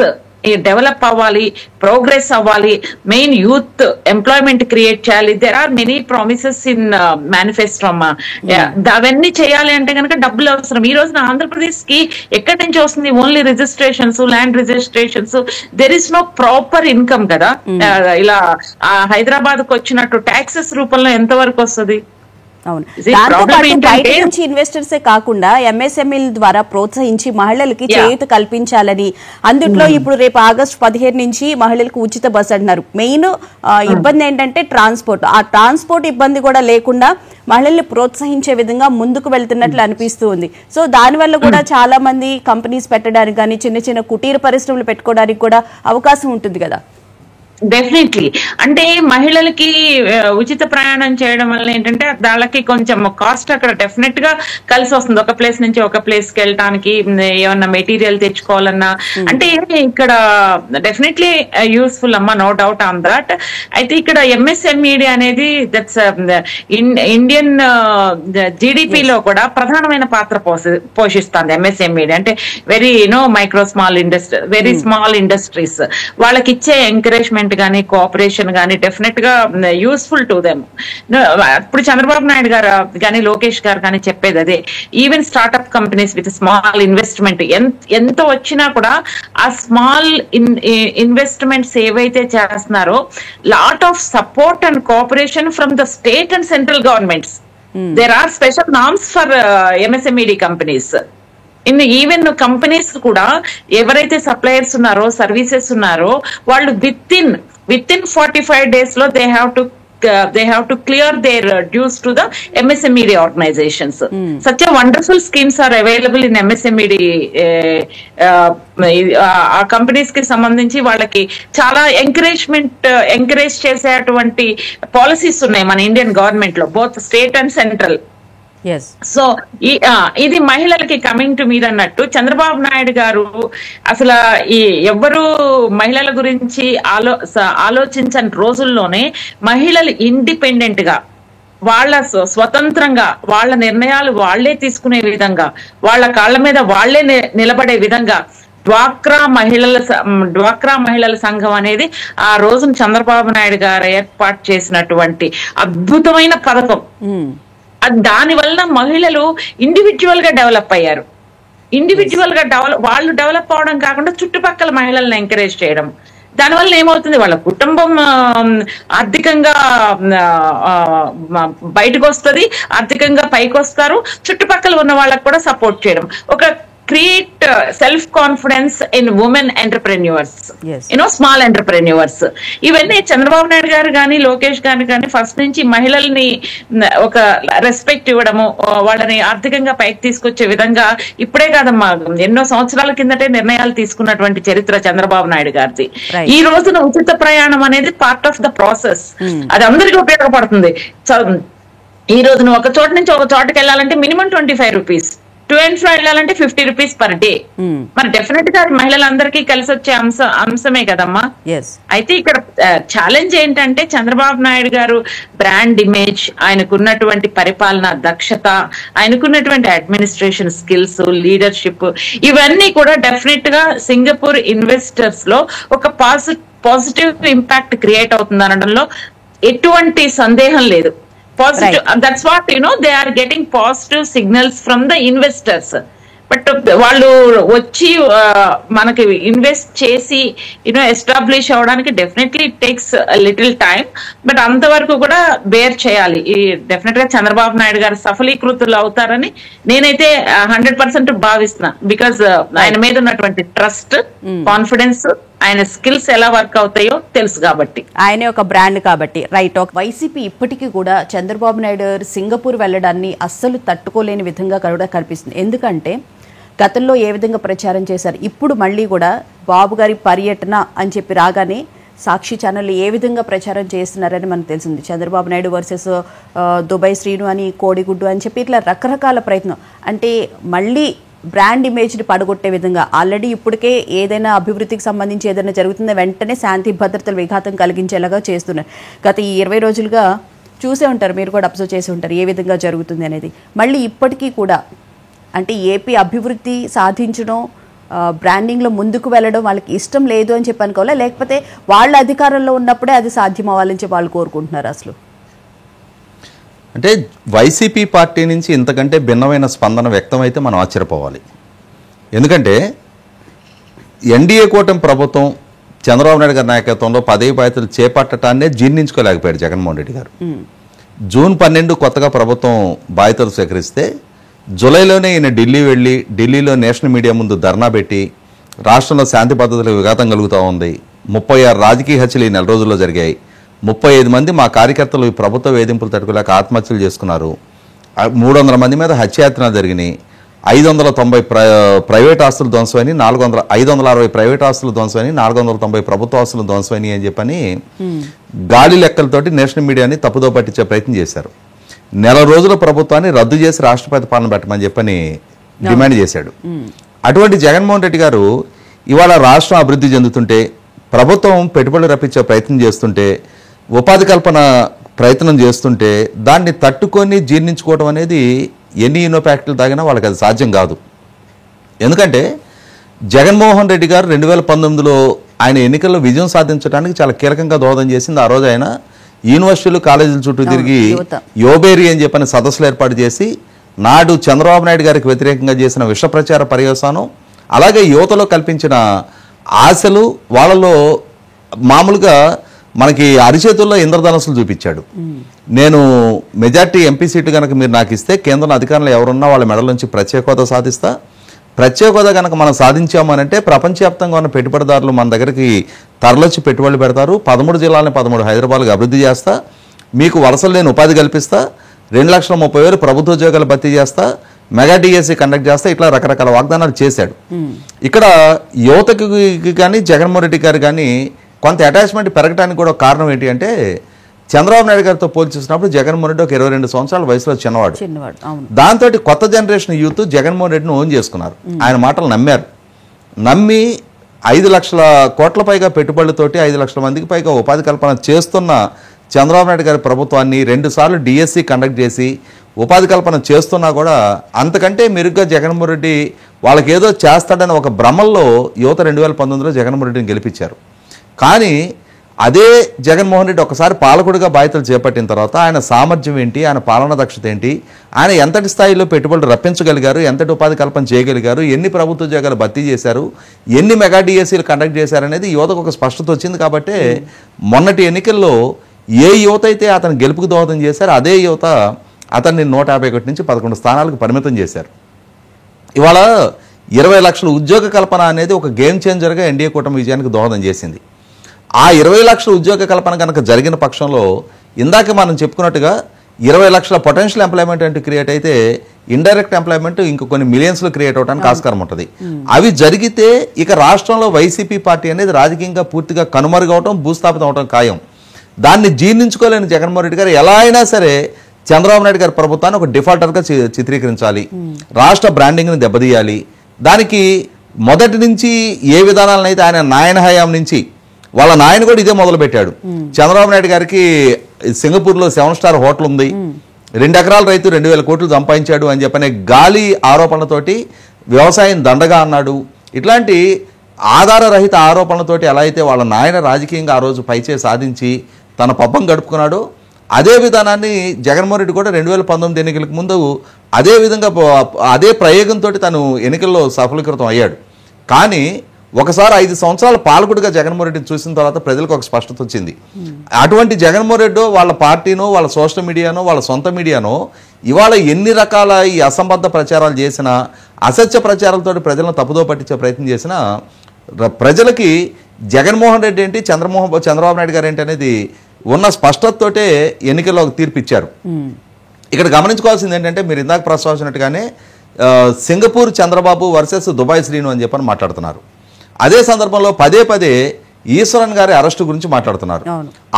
S4: డెవలప్ అవ్వాలి, ప్రోగ్రెస్ అవ్వాలి, మెయిన్ యూత్ ఎంప్లాయ్మెంట్ క్రియేట్ చేయాలి. There are many promises in manifesto అమ్మా. అవన్నీ చేయాలి అంటే కనుక డబ్బులు అవసరం. ఈ రోజున ఆంధ్రప్రదేశ్ కి ఎక్కడి నుంచి వస్తుంది? Only registrations, land registrations. There is no proper income కదా. ఇలా హైదరాబాద్ కు వచ్చినట్టు ట్యాక్సెస్ రూపంలో ఎంతవరకు వస్తుంది?
S1: అవును.
S4: See,
S1: దాంతో
S4: problem
S1: పాటు బయట
S4: ఏంటంటే-
S1: నుంచి ఇన్వెస్టర్సే కాకుండా ఎంఎస్ఎంఈల ద్వారా ప్రోత్సహించి మహిళలకి
S4: Yeah.
S1: చేయూత కల్పించాలని, అందుట్లో ఇప్పుడు రేపు ఆగస్టు 15 నుంచి మహిళలకు ఉచిత బస్ అంటున్నారు. మెయిన్ ఇబ్బంది ఏంటంటే ట్రాన్స్పోర్ట్. ఆ ట్రాన్స్పోర్ట్ ఇబ్బంది కూడా లేకుండా మహిళల్ని ప్రోత్సహించే విధంగా ముందుకు వెళ్తున్నట్లు అనిపిస్తూ ఉంది. సో దానివల్ల కూడా చాలా మంది కంపెనీస్ పెట్టడానికి కానీ చిన్న చిన్న కుటీర పరిశ్రమలు పెట్టుకోవడానికి కూడా అవకాశం ఉంటుంది కదా.
S4: డెఫినెట్లీ. అంటే మహిళలకి ఉచిత ప్రయాణం చేయడం వల్ల ఏంటంటే వాళ్ళకి కొంచెం కాస్ట్ అక్కడ డెఫినెట్ గా కలిసి వస్తుంది. ఒక ప్లేస్ నుంచి ఒక ప్లేస్ కి వెళ్ళడానికి ఏమన్నా మెటీరియల్ తెచ్చుకోవాలన్నా అంటే ఇక్కడ డెఫినెట్లీ యూస్ఫుల్ అమ్మా, నో డౌట్ ఆన్ దట్. అయితే ఇక్కడ ఎంఎస్ఎంఈడి అనేది దట్స్ ఇండియన్ జీడిపిలో కూడా ప్రధానమైన పాత్ర పోషిస్తుంది ఎంఎస్ఎంఈడి. అంటే very micro small industry, very small industries వాళ్ళకి ఇచ్చే ఎంకరేజ్మెంట్ కానీ కోఆపరేషన్ కానీ డెఫినెట్ గా యూస్ఫుల్ టు దెమ్. ఇప్పుడు చంద్రబాబు నాయుడు గారు కానీ లోకేష్ గారు కానీ చెప్పేది అదే. Even startup companies with small investment ఎంత వచ్చినా కూడా ఆ స్మాల్ ఇన్వెస్ట్మెంట్స్ ఏవైతే చేస్తున్నారో lot of support and cooperation from the state and central governments. There are special norms for MSMED companies. Even companies కూడా ఎవరైతే సప్లయర్స్ ఉన్నారో, సర్వీసెస్ ఉన్నారో వాళ్ళు విత్ ఇన్ 45 days లో they have to clear their dues to the MSMED organizations. Such a wonderful schemes are available in MSMED. ఆ companies కి సంబంధించి వాళ్ళకి చాలా ఎంకరేజ్ చేసేటువంటి పాలసీస్ ఉన్నాయి మన ఇండియన్ గవర్నమెంట్ లో, both state and central. So ఇది మహిళలకి కమింగ్ టు మీరు అన్నట్టు చంద్రబాబు నాయుడు గారు అసలు ఎవ్వరు మహిళల గురించి ఆలోచించని రోజుల్లోనే మహిళలు ఇండిపెండెంట్ గా వాళ్ళ స్వతంత్రంగా వాళ్ళ నిర్ణయాలు వాళ్లే తీసుకునే విధంగా, వాళ్ళ కాళ్ళ మీద వాళ్లే నిలబడే విధంగా డ్వాక్రా మహిళల సంఘం అనేది ఆ రోజున చంద్రబాబు నాయుడు గారు ఏర్పాటు చేసినటువంటి అద్భుతమైన పథకం. దాని వల్ల మహిళలు ఇండివిజువల్ గా డెవలప్ అయ్యారు. వాళ్ళు డెవలప్ అవడం కాకుండా చుట్టుపక్కల మహిళలను ఎంకరేజ్ చేయడం. దానివల్ల ఏమవుతుంది, వాళ్ళ కుటుంబం ఆర్థికంగా బయటకు వస్తుంది, ఆర్థికంగా పైకి వస్తారు, చుట్టుపక్కల ఉన్న వాళ్ళకు కూడా సపోర్ట్ చేయడం. ఒక create self confidence in women entrepreneurs, small entrepreneurs. ఇవన్నీ చంద్రబాబు నాయుడు గారు కానీ లోకేష్ గారు కానీ ఫస్ట్ నుంచి మహిళల్ని ఒక రెస్పెక్ట్ ఇవ్వడము, వాళ్ళని ఆర్థికంగా పైకి తీసుకొచ్చే విధంగా ఇప్పుడే కాదమ్మా ఎన్నో సంవత్సరాల కిందటే నిర్ణయాలు తీసుకున్నటువంటి చరిత్ర చంద్రబాబు నాయుడు గారిది. ఈ రోజున ఉచిత ప్రయాణం అనేది పార్ట్ ఆఫ్ ద ప్రాసెస్. అది అందరికీ ఉపయోగపడుతుంది. ఈ రోజున ఒక చోట నుంచి ఒక చోటకి వెళ్ళాలంటే minimum 25 rupees, to and fro వెళ్ళాలంటే 50 రూపీస్ పర్ డే. మరి డెఫినెట్ గా మహిళలందరికీ కలిసి వచ్చే అంశమే కదమ్మా. అయితే ఇక్కడ ఛాలెంజ్ ఏంటంటే చంద్రబాబు నాయుడు గారు బ్రాండ్ ఇమేజ్, ఆయనకున్నటువంటి పరిపాలన దక్షత, ఆయనకున్నటువంటి అడ్మినిస్ట్రేషన్ స్కిల్స్, లీడర్షిప్, ఇవన్నీ కూడా డెఫినెట్ గా సింగపూర్ ఇన్వెస్టర్స్ లో ఒక పాజిటివ్ ఇంపాక్ట్ క్రియేట్ అవుతుంది అనడంలో ఎటువంటి సందేహం లేదు. Positive, that's what they are getting positive signals from the investors. But వాళ్ళు వచ్చి మనకి ఇన్వెస్ట్ చేసి ఎస్టాబ్లిష్ అవడానికి definitely it takes little time. But అంతవరకు కూడా బేర్ చేయాలి. డెఫినెట్ గా చంద్రబాబు నాయుడు గారు సఫలీకృతులు అవుతారని నేనైతే 100% భావిస్తున్నా. బికాజ్ ఆయన మీద ఉన్నటువంటి ట్రస్ట్, కాన్ఫిడెన్స్, ఆయన స్కిల్స్ ఎలా వర్క్ అవుతాయో తెలుసు కాబట్టి,
S1: ఆయనే ఒక బ్రాండ్ కాబట్టి. రైట్. ఒక వైసీపీ ఇప్పటికీ కూడా చంద్రబాబు నాయుడు సింగపూర్ వెళ్ళడాన్ని అస్సలు తట్టుకోలేని విధంగా కూడా కనిపిస్తుంది. ఎందుకంటే గతంలో ఏ విధంగా ప్రచారం చేశారు, ఇప్పుడు మళ్ళీ కూడా బాబు గారి పర్యటన అని చెప్పి రాగానే సాక్షి ఛానల్ ఏ విధంగా ప్రచారం చేస్తున్నారని మనకు తెలిసింది. చంద్రబాబు నాయుడు వర్సెస్ దుబాయ్ శ్రీను అని, కోడిగుడ్డు అని చెప్పి ఇట్లా రకరకాల ప్రయత్నం. అంటే మళ్ళీ బ్రాండ్ ఇమేజ్ని పడగొట్టే విధంగా ఆల్రెడీ ఇప్పటికే ఏదైనా అభివృద్ధికి సంబంధించి ఏదైనా జరుగుతుందో వెంటనే శాంతి భద్రతలు విఘాతం కలిగించేలాగా చేస్తున్నారు. గత ఈ 20 రోజులుగా చూసే ఉంటారు, మీరు కూడా అబ్జర్వ్ చేసి ఉంటారు ఏ విధంగా జరుగుతుంది అనేది. మళ్ళీ ఇప్పటికీ కూడా అంటే ఏపీ అభివృద్ధి సాధించడం, బ్రాండింగ్లో ముందుకు వెళ్ళడం వాళ్ళకి ఇష్టం లేదు అని చెప్పి అనుకోవాలా, లేకపోతే వాళ్ళ అధికారంలో ఉన్నప్పుడే అది సాధ్యం అవ్వాలని చెప్పి వాళ్ళు కోరుకుంటున్నారు అసలు?
S2: అంటే వైసీపీ పార్టీ నుంచి ఇంతకంటే భిన్నమైన స్పందన వ్యక్తమైతే మనం ఆశ్చర్యపోవాలి. ఎందుకంటే ఎన్డీఏ కూటమి ప్రభుత్వం చంద్రబాబు నాయుడు గారి నాయకత్వంలో పదవి బాధ్యతలు చేపట్టడాన్నే జీర్ణించుకోలేకపోయాడు జగన్మోహన్ రెడ్డి గారు. జూన్ 12 కొత్తగా ప్రభుత్వం బాధ్యతలు స్వీకరిస్తే జూలైలోనే ఈయన ఢిల్లీ వెళ్ళి ఢిల్లీలో నేషనల్ మీడియా ముందు ధర్నా పెట్టి రాష్ట్రంలో శాంతి భద్రతలకు విఘాతం కలుగుతూ ఉంది. 36 రాజకీయ హత్యలు ఈ నెల రోజుల్లో జరిగాయి. 35 మంది మా కార్యకర్తలు ఈ ప్రభుత్వ వేధింపులు తట్టుకోలేక ఆత్మహత్యలు చేసుకున్నారు. 300 మంది మీద హత్యాయత్నాలు జరిగినాయి. 590 ప్రైవేట్ ఆస్తులు ధ్వంసమని 560 ప్రైవేట్ ఆస్తులు ధ్వంసమని 490 ప్రభుత్వ ఆస్తులు ధ్వంసమని అని చెప్పని గాలి లెక్కలతోటి నేషనల్ మీడియాని తప్పుదో పట్టించే ప్రయత్నం చేశారు. నెల రోజుల ప్రభుత్వాన్ని రద్దు చేసి రాష్ట్రపతి పాలన పెట్టమని చెప్పని డిమాండ్ చేశాడు. అటువంటి జగన్మోహన్ రెడ్డి గారు ఇవాళ రాష్ట్రం అభివృద్ధి చెందుతుంటే, ప్రభుత్వం పెట్టుబడులు రప్పించే ప్రయత్నం చేస్తుంటే, ఉపాధి కల్పన ప్రయత్నం చేస్తుంటే దాన్ని తట్టుకొని జీర్ణించుకోవడం అనేది ఎన్ని ఇన్నో ప్యాకెట్లు తాగినా వాళ్ళకి అది సాధ్యం కాదు. ఎందుకంటే జగన్మోహన్ రెడ్డి గారు 2019లో ఆయన ఎన్నికల్లో విజయం సాధించడానికి చాలా కీలకంగా దోహదం చేసింది. ఆ రోజు ఆయన యూనివర్సిటీలు కాలేజీల చుట్టూ తిరిగి యోబేరి అని చెప్పని సదస్సులు ఏర్పాటు చేసి నాడు చంద్రబాబు నాయుడు గారికి వ్యతిరేకంగా చేసిన విష ప్రచార పర్యవసానం, అలాగే యువతలో కల్పించిన ఆశలు, వాళ్ళలో మామూలుగా మనకి అరిచేతుల్లో ఇంద్రధనస్సులు చూపించాడు. నేను మెజార్టీ ఎంపీ సీటు కనుక మీరు నాకు ఇస్తే కేంద్రంలో అధికారంలో ఎవరున్నా వాళ్ళ మెడల నుంచి ప్రత్యేక హోదా సాధిస్తా. ప్రత్యేక హోదా కనుక మనం సాధించామనంటే ప్రపంచవ్యాప్తంగా ఉన్న పెట్టుబడిదారులు మన దగ్గరికి తరలొచ్చి పెట్టుబడులు పెడతారు. 13 జిల్లాలని 13 హైదరాబాద్కి అభివృద్ధి చేస్తా, మీకు వలసలు లేని ఉపాధి కల్పిస్తా, 2,30,30,000 ప్రభుత్వ ఉద్యోగాలు భర్తీ చేస్తా, మెగా డిఎస్సీ కండక్ట్ చేస్తా, ఇట్లా రకరకాల వాగ్దానాలు చేశాడు. ఇక్కడ యువతకి కానీ జగన్మోహన్ రెడ్డి గారు కానీ కొంత అటాచ్మెంట్ పెరగడానికి కూడా కారణం ఏంటి అంటే, చంద్రబాబు నాయుడు గారితో పోల్చేసినప్పుడు జగన్మోహన్ రెడ్డి ఒక 22 సంవత్సరాల వయసులో చిన్నవాడు. దాంతో కొత్త జనరేషన్ యూత్ జగన్మోహన్ రెడ్డిని ఓన్ చేసుకున్నారు. ఆయన మాటలు నమ్మారు. నమ్మి 5 లక్షల కోట్ల పైగా పెట్టుబడులతోటి 5 లక్షల మందికి పైగా ఉపాధి కల్పన చేస్తున్న చంద్రబాబు నాయుడు గారి ప్రభుత్వాన్ని 2 సార్లు డిఎస్సీ కండక్ట్ చేసి ఉపాధి కల్పన చేస్తున్నా కూడా అంతకంటే మెరుగ్గా జగన్మోహన్ రెడ్డి వాళ్ళకి ఏదో చేస్తాడని ఒక భ్రమల్లో యువత 2019లో జగన్మోహన్ రెడ్డిని గెలిపించారు. కానీ అదే జగన్మోహన్ రెడ్డి ఒకసారి పాలకుడిగా బాధ్యతలు చేపట్టిన తర్వాత ఆయన సామర్థ్యం ఏంటి, ఆయన పాలనా దక్షత ఏంటి, ఆయన ఎంతటి స్థాయిలో పెట్టుబడులు రప్పించగలిగారు, ఎంతటి ఉపాధి కల్పన చేయగలిగారు, ఎన్ని ప్రభుత్వ ఉద్యోగాలు భర్తీ చేశారు, ఎన్ని మెగా డిఎస్సీలు కండక్ట్ చేశారనేది యువతకు ఒక స్పష్టత వచ్చింది. కాబట్టి మొన్నటి ఎన్నికల్లో ఏ యువత అయితే అతను గెలుపుకు దోహదం చేశారో అదే యువత అతన్ని 151 నుంచి 11 స్థానాలకు పరిమితం చేశారు. ఇవాళ 20 లక్షల ఉద్యోగ కల్పన అనేది ఒక గేమ్ చేంజర్గా ఎన్డీఏ కూటమి విజయానికి దోహదం చేసింది. ఆ 20 లక్షల ఉద్యోగ కల్పన కనుక జరిగిన పక్షంలో ఇందాక మనం చెప్పుకున్నట్టుగా 20 లక్షల పొటెన్షియల్ ఎంప్లాయ్మెంట్ అంటే క్రియేట్ అయితే ఇండైరెక్ట్ ఎంప్లాయ్మెంట్ ఇంకో కొన్ని మిలియన్స్లో క్రియేట్ అవడానికి ఆస్కారం ఉంటుంది. అవి జరిగితే ఇక రాష్ట్రంలో వైసీపీ పార్టీ అనేది రాజకీయంగా పూర్తిగా కనుమరుగవటం, భూస్థాపితం అవడం ఖాయం. దాన్ని జీర్ణించుకోలేని జగన్మోహన్ రెడ్డి గారు ఎలా అయినా సరే చంద్రబాబు నాయుడు గారి ప్రభుత్వాన్ని ఒక డిఫాల్టర్గా చిత్రీకరించాలి, రాష్ట్ర బ్రాండింగ్ని దెబ్బతీయాలి. దానికి మొదటి నుంచి ఏ విధానాలను అయితే ఆయన నాయన హయాం నుంచి వాళ్ళ నాయన కూడా ఇదే మొదలు పెట్టాడు. చంద్రబాబు నాయుడు గారికి సింగపూర్లో 7 స్టార్ హోటల్ ఉంది, 2 ఎకరాల రైతు 2,000 కోట్లు సంపాదించాడు అని చెప్పనే గాలి ఆరోపణలతోటి వ్యవసాయం దండగా అన్నాడు. ఇట్లాంటి ఆధారరహిత ఆరోపణలతోటి ఎలా అయితే వాళ్ళ నాయన రాజకీయంగా ఆ రోజు పైచే సాధించి తన పబ్బం గడుపుకున్నాడో అదే విధానాన్ని జగన్మోహన్ రెడ్డి కూడా 2019 ఎన్నికలకు ముందు అదే విధంగా అదే ప్రయోగంతో తను ఎన్నికల్లో సఫలీకృతం అయ్యాడు. కానీ ఒకసారి 5 సంవత్సరాల పాలకుడిగా జగన్మోహన్ రెడ్డిని చూసిన తర్వాత ప్రజలకు ఒక స్పష్టత వచ్చింది. అటువంటి జగన్మోహన్ రెడ్డి వాళ్ళ పార్టీనో, వాళ్ళ సోషల్ మీడియానో, వాళ్ళ సొంత మీడియానో ఇవాళ ఎన్ని రకాల ఈ అసంబద్ధ ప్రచారాలు చేసినా, అసత్య ప్రచారాలతో ప్రజలను తప్పుదో పట్టించే ప్రయత్నం చేసినా ప్రజలకి జగన్మోహన్ రెడ్డి ఏంటి, చంద్రబాబు నాయుడు గారు ఏంటి అనేది ఉన్న స్పష్టతతోటే ఎన్నికల్లో ఒక తీర్పు ఇచ్చారు. ఇక్కడ గమనించుకోవాల్సింది ఏంటంటే, మీరు ఇందాక ప్రస్తావించినట్టుగానే Singapore Chandrababu versus Dubai Srinu అని చెప్పని మాట్లాడుతున్నారు. అదే సందర్భంలో పదే పదే ఈశ్వరన్ గారి అరెస్టు గురించి మాట్లాడుతున్నారు.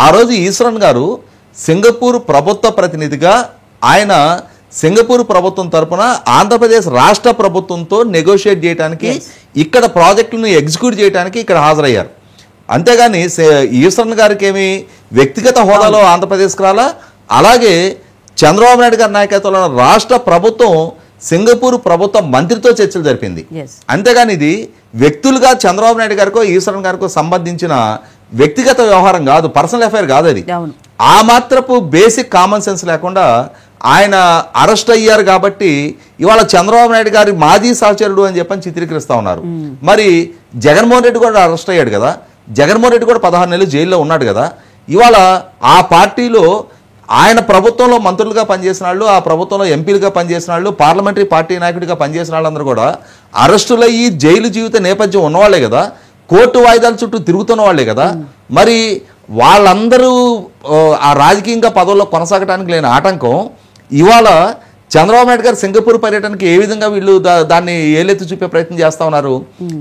S2: ఆ రోజు ఈశ్వరన్ గారు సింగపూర్ ప్రభుత్వ ప్రతినిధిగా ఆయన సింగపూర్ ప్రభుత్వం తరపున ఆంధ్రప్రదేశ్ రాష్ట్ర ప్రభుత్వంతో నెగోషియేట్ చేయడానికి, ఇక్కడ ప్రాజెక్టులను ఎగ్జిక్యూట్ చేయడానికి ఇక్కడ హాజరయ్యారు. అంతేగాని ఈశ్వరన్ గారికి ఏమి వ్యక్తిగత హోదాలో ఆంధ్రప్రదేశ్కి రాలా. అలాగే చంద్రబాబు నాయుడు గారి నాయకత్వంలో రాష్ట్ర ప్రభుత్వం సింగపూర్ ప్రభుత్వ మంత్రితో చర్చలు జరిపింది. అంతేగాని ఇది వ్యక్తులుగా చంద్రబాబు నాయుడు గారికో ఈశ్వరన్ గారికో సంబంధించిన వ్యక్తిగత వ్యవహారం కాదు, పర్సనల్ అఫైర్ కాదు అది. ఆ మాత్రపు బేసిక్ కామన్ సెన్స్ లేకుండా ఆయన అరెస్ట్ అయ్యారు కాబట్టి ఇవాళ చంద్రబాబు నాయుడు గారి మాజీ సహచరుడు అని చెప్పని చిత్రీకరిస్తా ఉన్నారు. మరి జగన్మోహన్ రెడ్డి కూడా అరెస్ట్ అయ్యాడు కదా, జగన్మోహన్ రెడ్డి కూడా 16 నెలలు జైల్లో ఉన్నాడు కదా. ఇవాళ ఆ పార్టీలో ఆయన ప్రభుత్వంలో మంత్రులుగా పనిచేసిన వాళ్ళు, ఆ ప్రభుత్వంలో ఎంపీలుగా పనిచేసిన వాళ్ళు, పార్లమెంటరీ పార్టీ నాయకుడిగా పనిచేసిన వాళ్ళందరూ కూడా అరెస్టులయ్యి జైలు జీవిత నేపథ్యం ఉన్నవాళ్లే కదా, కోర్టు వాయిదాల చుట్టూ తిరుగుతున్న వాళ్లే కదా. మరి వాళ్ళందరూ ఆ రాజకీయంగా పదవుల్లో కొనసాగడానికి లేని ఆటంకం ఇవాళ చంద్రబాబు నాయుడు గారు సింగపూర్ పర్యటనకి ఏ విధంగా వీళ్ళు దాన్ని ఏలెత్తి చూపే ప్రయత్నం చేస్తా ఉన్నారు.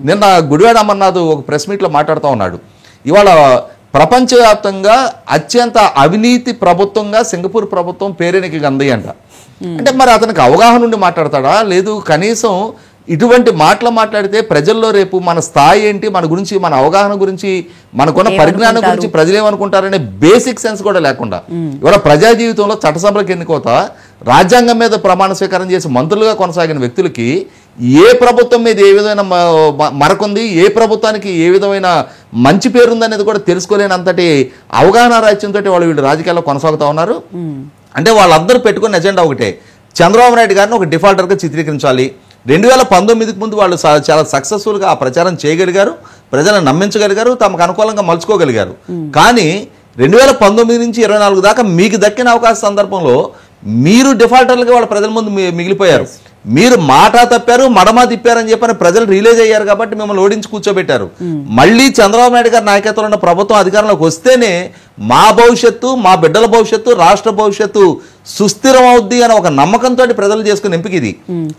S2: నిన్న గుడివాడ అమర్నాథ్ ఒక ప్రెస్ మీట్లో మాట్లాడుతూ ఉన్నాడు. ఇవాళ ప్రపంచవ్యాప్తంగా అత్యంత అవినీతి ప్రభుత్వంగా సింగపూర్ ప్రభుత్వం పేరెనికి గంది అంట. అంటే మరి అతనికి అవగాహన ఉండి మాట్లాడతాడా, లేదు కనీసం ఇటువంటి మాటలు మాట్లాడితే ప్రజల్లో రేపు మన స్థాయి ఏంటి, మన గురించి, మన అవగాహన గురించి, మనకున్న పరిజ్ఞానం గురించి ప్రజలు ఏమనుకుంటారనే బేసిక్ సెన్స్ కూడా లేకుండా ఇవాళ ప్రజా జీవితంలో చట్టసభలకు ఎన్నుకోత రాజ్యాంగం మీద ప్రమాణ స్వీకారం చేసి మంత్రులుగా కొనసాగిన వ్యక్తులకి ఏ ప్రభుత్వం మీద ఏ విధమైన మరకుంది, ఏ ప్రభుత్వానికి ఏ విధమైన మంచి పేరుందనేది కూడా తెలుసుకోలేనంతటి అవగాహన రాజ్యంతో వీళ్ళు రాజకీయాల్లో కొనసాగుతూ ఉన్నారు. అంటే వాళ్ళందరూ పెట్టుకున్న ఎజెండా ఒకటే, చంద్రబాబు నాయుడు గారిని ఒక డిఫాల్టర్గా చిత్రీకరించాలి. 2019కి ముందు వాళ్ళు చాలా సక్సెస్ఫుల్గా ఆ ప్రచారం చేయగలిగారు, ప్రజలను నమ్మించగలిగారు, తమకు అనుకూలంగా మలుచుకోగలిగారు. కానీ 2019 నుంచి 24 దాకా మీకు దక్కిన అవకాశ సందర్భంలో మీరు డిఫాల్టర్లుగా వాళ్ళ ప్రజల ముందు మిగిలిపోయారు. మీరు మాట తప్పారు, మడమ తిప్పారని చెప్పని ప్రజలు రిలీజ్ అయ్యారు కాబట్టి మిమ్మల్ని ఓడించి కూర్చోబెట్టారు. మళ్ళీ చంద్రబాబు నాయుడు గారి నాయకత్వంలో ఉన్న ప్రభుత్వం అధికారంలోకి వస్తేనే మా భవిష్యత్తు, మా బిడ్డల భవిష్యత్తు, రాష్ట్ర భవిష్యత్తు సుస్థిరం అవుద్ది అని ఒక నమ్మకంతో ప్రజలు చేసుకుని ఎంపిక ఇది.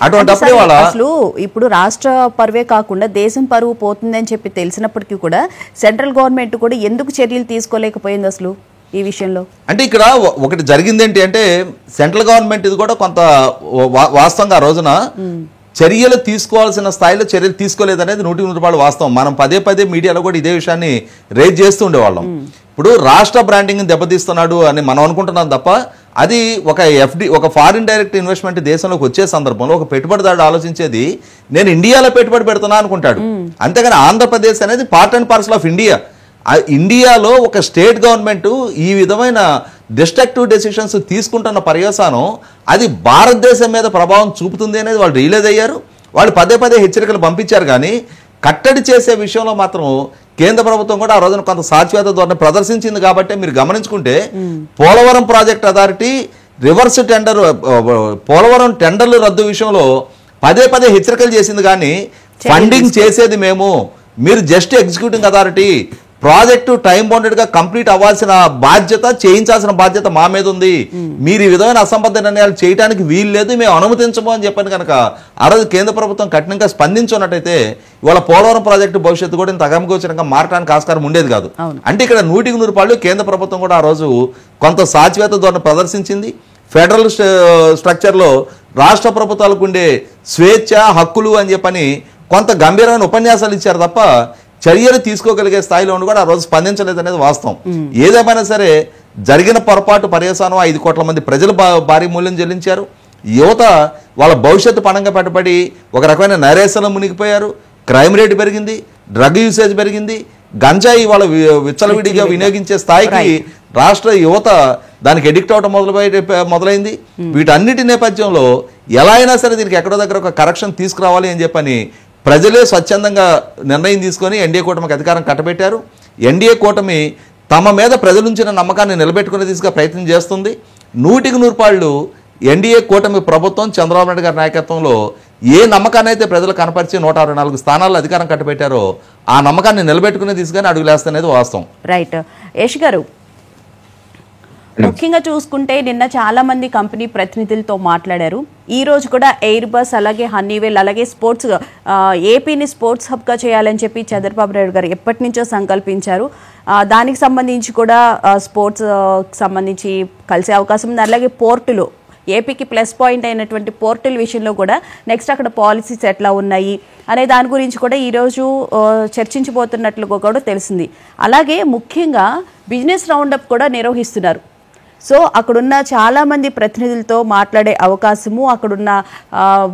S2: అటువంటిప్పుడు
S1: అసలు ఇప్పుడు రాష్ట్ర పరువే కాకుండా దేశం పరువు పోతుందని చెప్పి తెలిసినప్పటికీ కూడా సెంట్రల్ గవర్నమెంట్ కూడా ఎందుకు చర్యలు తీసుకోలేకపోయింది అసలు ఈ విషయంలో?
S2: అంటే ఇక్కడ ఒకటి జరిగింది ఏంటి అంటే, సెంట్రల్ గవర్నమెంట్ ఇది కూడా కొంత వాస్తవంగా ఆ రోజున చర్యలు తీసుకోవాల్సిన స్థాయిలో చర్యలు తీసుకోలేదనేది 100% వాస్తవం. మనం పదే మీడియాలో కూడా ఇదే విషయాన్ని రేజ్ చేస్తూ ఉండేవాళ్ళం. ఇప్పుడు రాష్ట్ర బ్రాండింగ్ దెబ్బతీస్తున్నాడు అని మనం అనుకుంటున్నాం తప్ప, అది ఒక ఫారిన్ డైరెక్ట్ ఇన్వెస్ట్మెంట్ దేశంలోకి వచ్చే సందర్భంలో ఒక పెట్టుబడిదారుడు ఆలోచించేది నేను ఇండియాలో పెట్టుబడి పెడుతున్నా అనుకుంటాడు. అంతేగాని ఆంధ్రప్రదేశ్ అనేది part and parcel of India. ఇండియాలో ఒక స్టేట్ గవర్నమెంట్ ఈ విధమైన డిస్ట్రక్టివ్ డెసిషన్స్ తీసుకుంటున్న పర్యవసానం అది భారతదేశం మీద ప్రభావం చూపుతుంది అనేది వాళ్ళు రియలైజ్ అయ్యారు. వాళ్ళు పదే హెచ్చరికలు పంపించారు. కానీ కట్టడి చేసే విషయంలో మాత్రం కేంద్ర ప్రభుత్వం కూడా ఆ రోజున కొంత సాధ్యత ధోరణి ప్రదర్శించింది. కాబట్టి మీరు గమనించుకుంటే Polavaram project authority reverse tender, Polavaram టెండర్లు రద్దు విషయంలో పదే హెచ్చరికలు చేసింది. కానీ ఫండింగ్ చేసేది మేము, మీరు just executing authority, project time bounded గా కంప్లీట్ అవ్వాల్సిన బాధ్యత, చేయించాల్సిన బాధ్యత మా మీద ఉంది. మీరు ఈ విధమైన అసంబద్ధ నిర్ణయాలు చేయడానికి వీలు లేదు, మేము అనుమతించము అని చెప్పని కనుక ఆ రోజు కేంద్ర ప్రభుత్వం కఠినంగా స్పందించున్నట్టయితే ఇవాళ పోలవరం ప్రాజెక్టు భవిష్యత్తు కూడా ఇంత అగమగోచరంగా మారడానికి ఆస్కారం ఉండేది కాదు. అంటే ఇక్కడ 100% కేంద్ర ప్రభుత్వం కూడా ఆ రోజు కొంత సాధ్యత ధోరణి ప్రదర్శించింది. ఫెడరల్ స్ట్రక్చర్లో రాష్ట్ర ప్రభుత్వాలకు ఉండే స్వేచ్ఛ, హక్కులు అని చెప్పని కొంత గంభీరమైన ఉపన్యాసాలు ఇచ్చారు తప్ప చర్యలు తీసుకోగలిగే స్థాయిలో ఉండి కూడా ఆ రోజు స్పందించలేదు అనేది వాస్తవం. ఏదేమైనా సరే జరిగిన పొరపాటు పర్యవసానం 5 కోట్ల మంది ప్రజలు భారీ మూల్యం చెల్లించారు. యువత వాళ్ళ భవిష్యత్తు పణంగా పెట్టబడి ఒక రకమైన నైరాశ్యంలో మునిగిపోయారు. క్రైమ్ రేట్ పెరిగింది, డ్రగ్ యూసేజ్ పెరిగింది, గంజాయి వాళ్ళ విచ్చలవిడిగా వినియోగించే స్థాయికి రాష్ట్ర యువత దానికి ఎడిక్ట్ అవడం మొదలైంది. వీటన్నిటి నేపథ్యంలో ఎలా అయినా సరే దీనికి ఎక్కడో దగ్గర ఒక కరెక్షన్ తీసుకురావాలి అని చెప్పని ప్రజలే స్వచ్ఛందంగా నిర్ణయం తీసుకొని ఎన్డీఏ కూటమికి అధికారం కట్టబెట్టారు. ఎన్డీఏ కూటమి తమ మీద ప్రజలుంచిన నమ్మకాన్ని నిలబెట్టుకునే దిశగా ప్రయత్నం చేస్తుంది. 100% ఎన్డీఏ కూటమి ప్రభుత్వం చంద్రబాబు నాయుడు గారి నాయకత్వంలో ఏ నమ్మకాన్ని అయితే ప్రజలు కనపరిచి 164 స్థానాల్లో అధికారం కట్టబెట్టారో ఆ నమ్మకాన్ని నిలబెట్టుకునే దిశగానే అడుగులేస్తనేది వాస్తవం.
S1: రైట్. యశ్ గారు, ముఖ్యంగా చూసుకుంటే నిన్న చాలా మంది కంపెనీ ప్రతినిధులతో మాట్లాడారు. ఈ రోజు కూడా ఎయిర్ బస్, అలాగే హనీవెల్, అలాగే స్పోర్ట్స్ ఏపీని స్పోర్ట్స్ హబ్గా చేయాలని చెప్పి చంద్రబాబు నాయుడు గారు ఎప్పటి నుంచో సంకల్పించారు. దానికి సంబంధించి కూడా స్పోర్ట్స్ సంబంధించి కలిసే అవకాశం ఉంది. అలాగే పోర్టులు, ఏపీకి ప్లస్ పాయింట్ అయినటువంటి పోర్టుల విషయంలో కూడా నెక్స్ట్ అక్కడ పాలసీస్ ఎట్లా ఉన్నాయి అనే దాని గురించి కూడా ఈరోజు చర్చించబోతున్నట్లుగా కూడా తెలిసింది. అలాగే ముఖ్యంగా బిజినెస్ రౌండప్ కూడా నిర్వహిస్తున్నారు. సో అక్కడున్న చాలామంది ప్రతినిధులతో మాట్లాడే అవకాశము, అక్కడున్న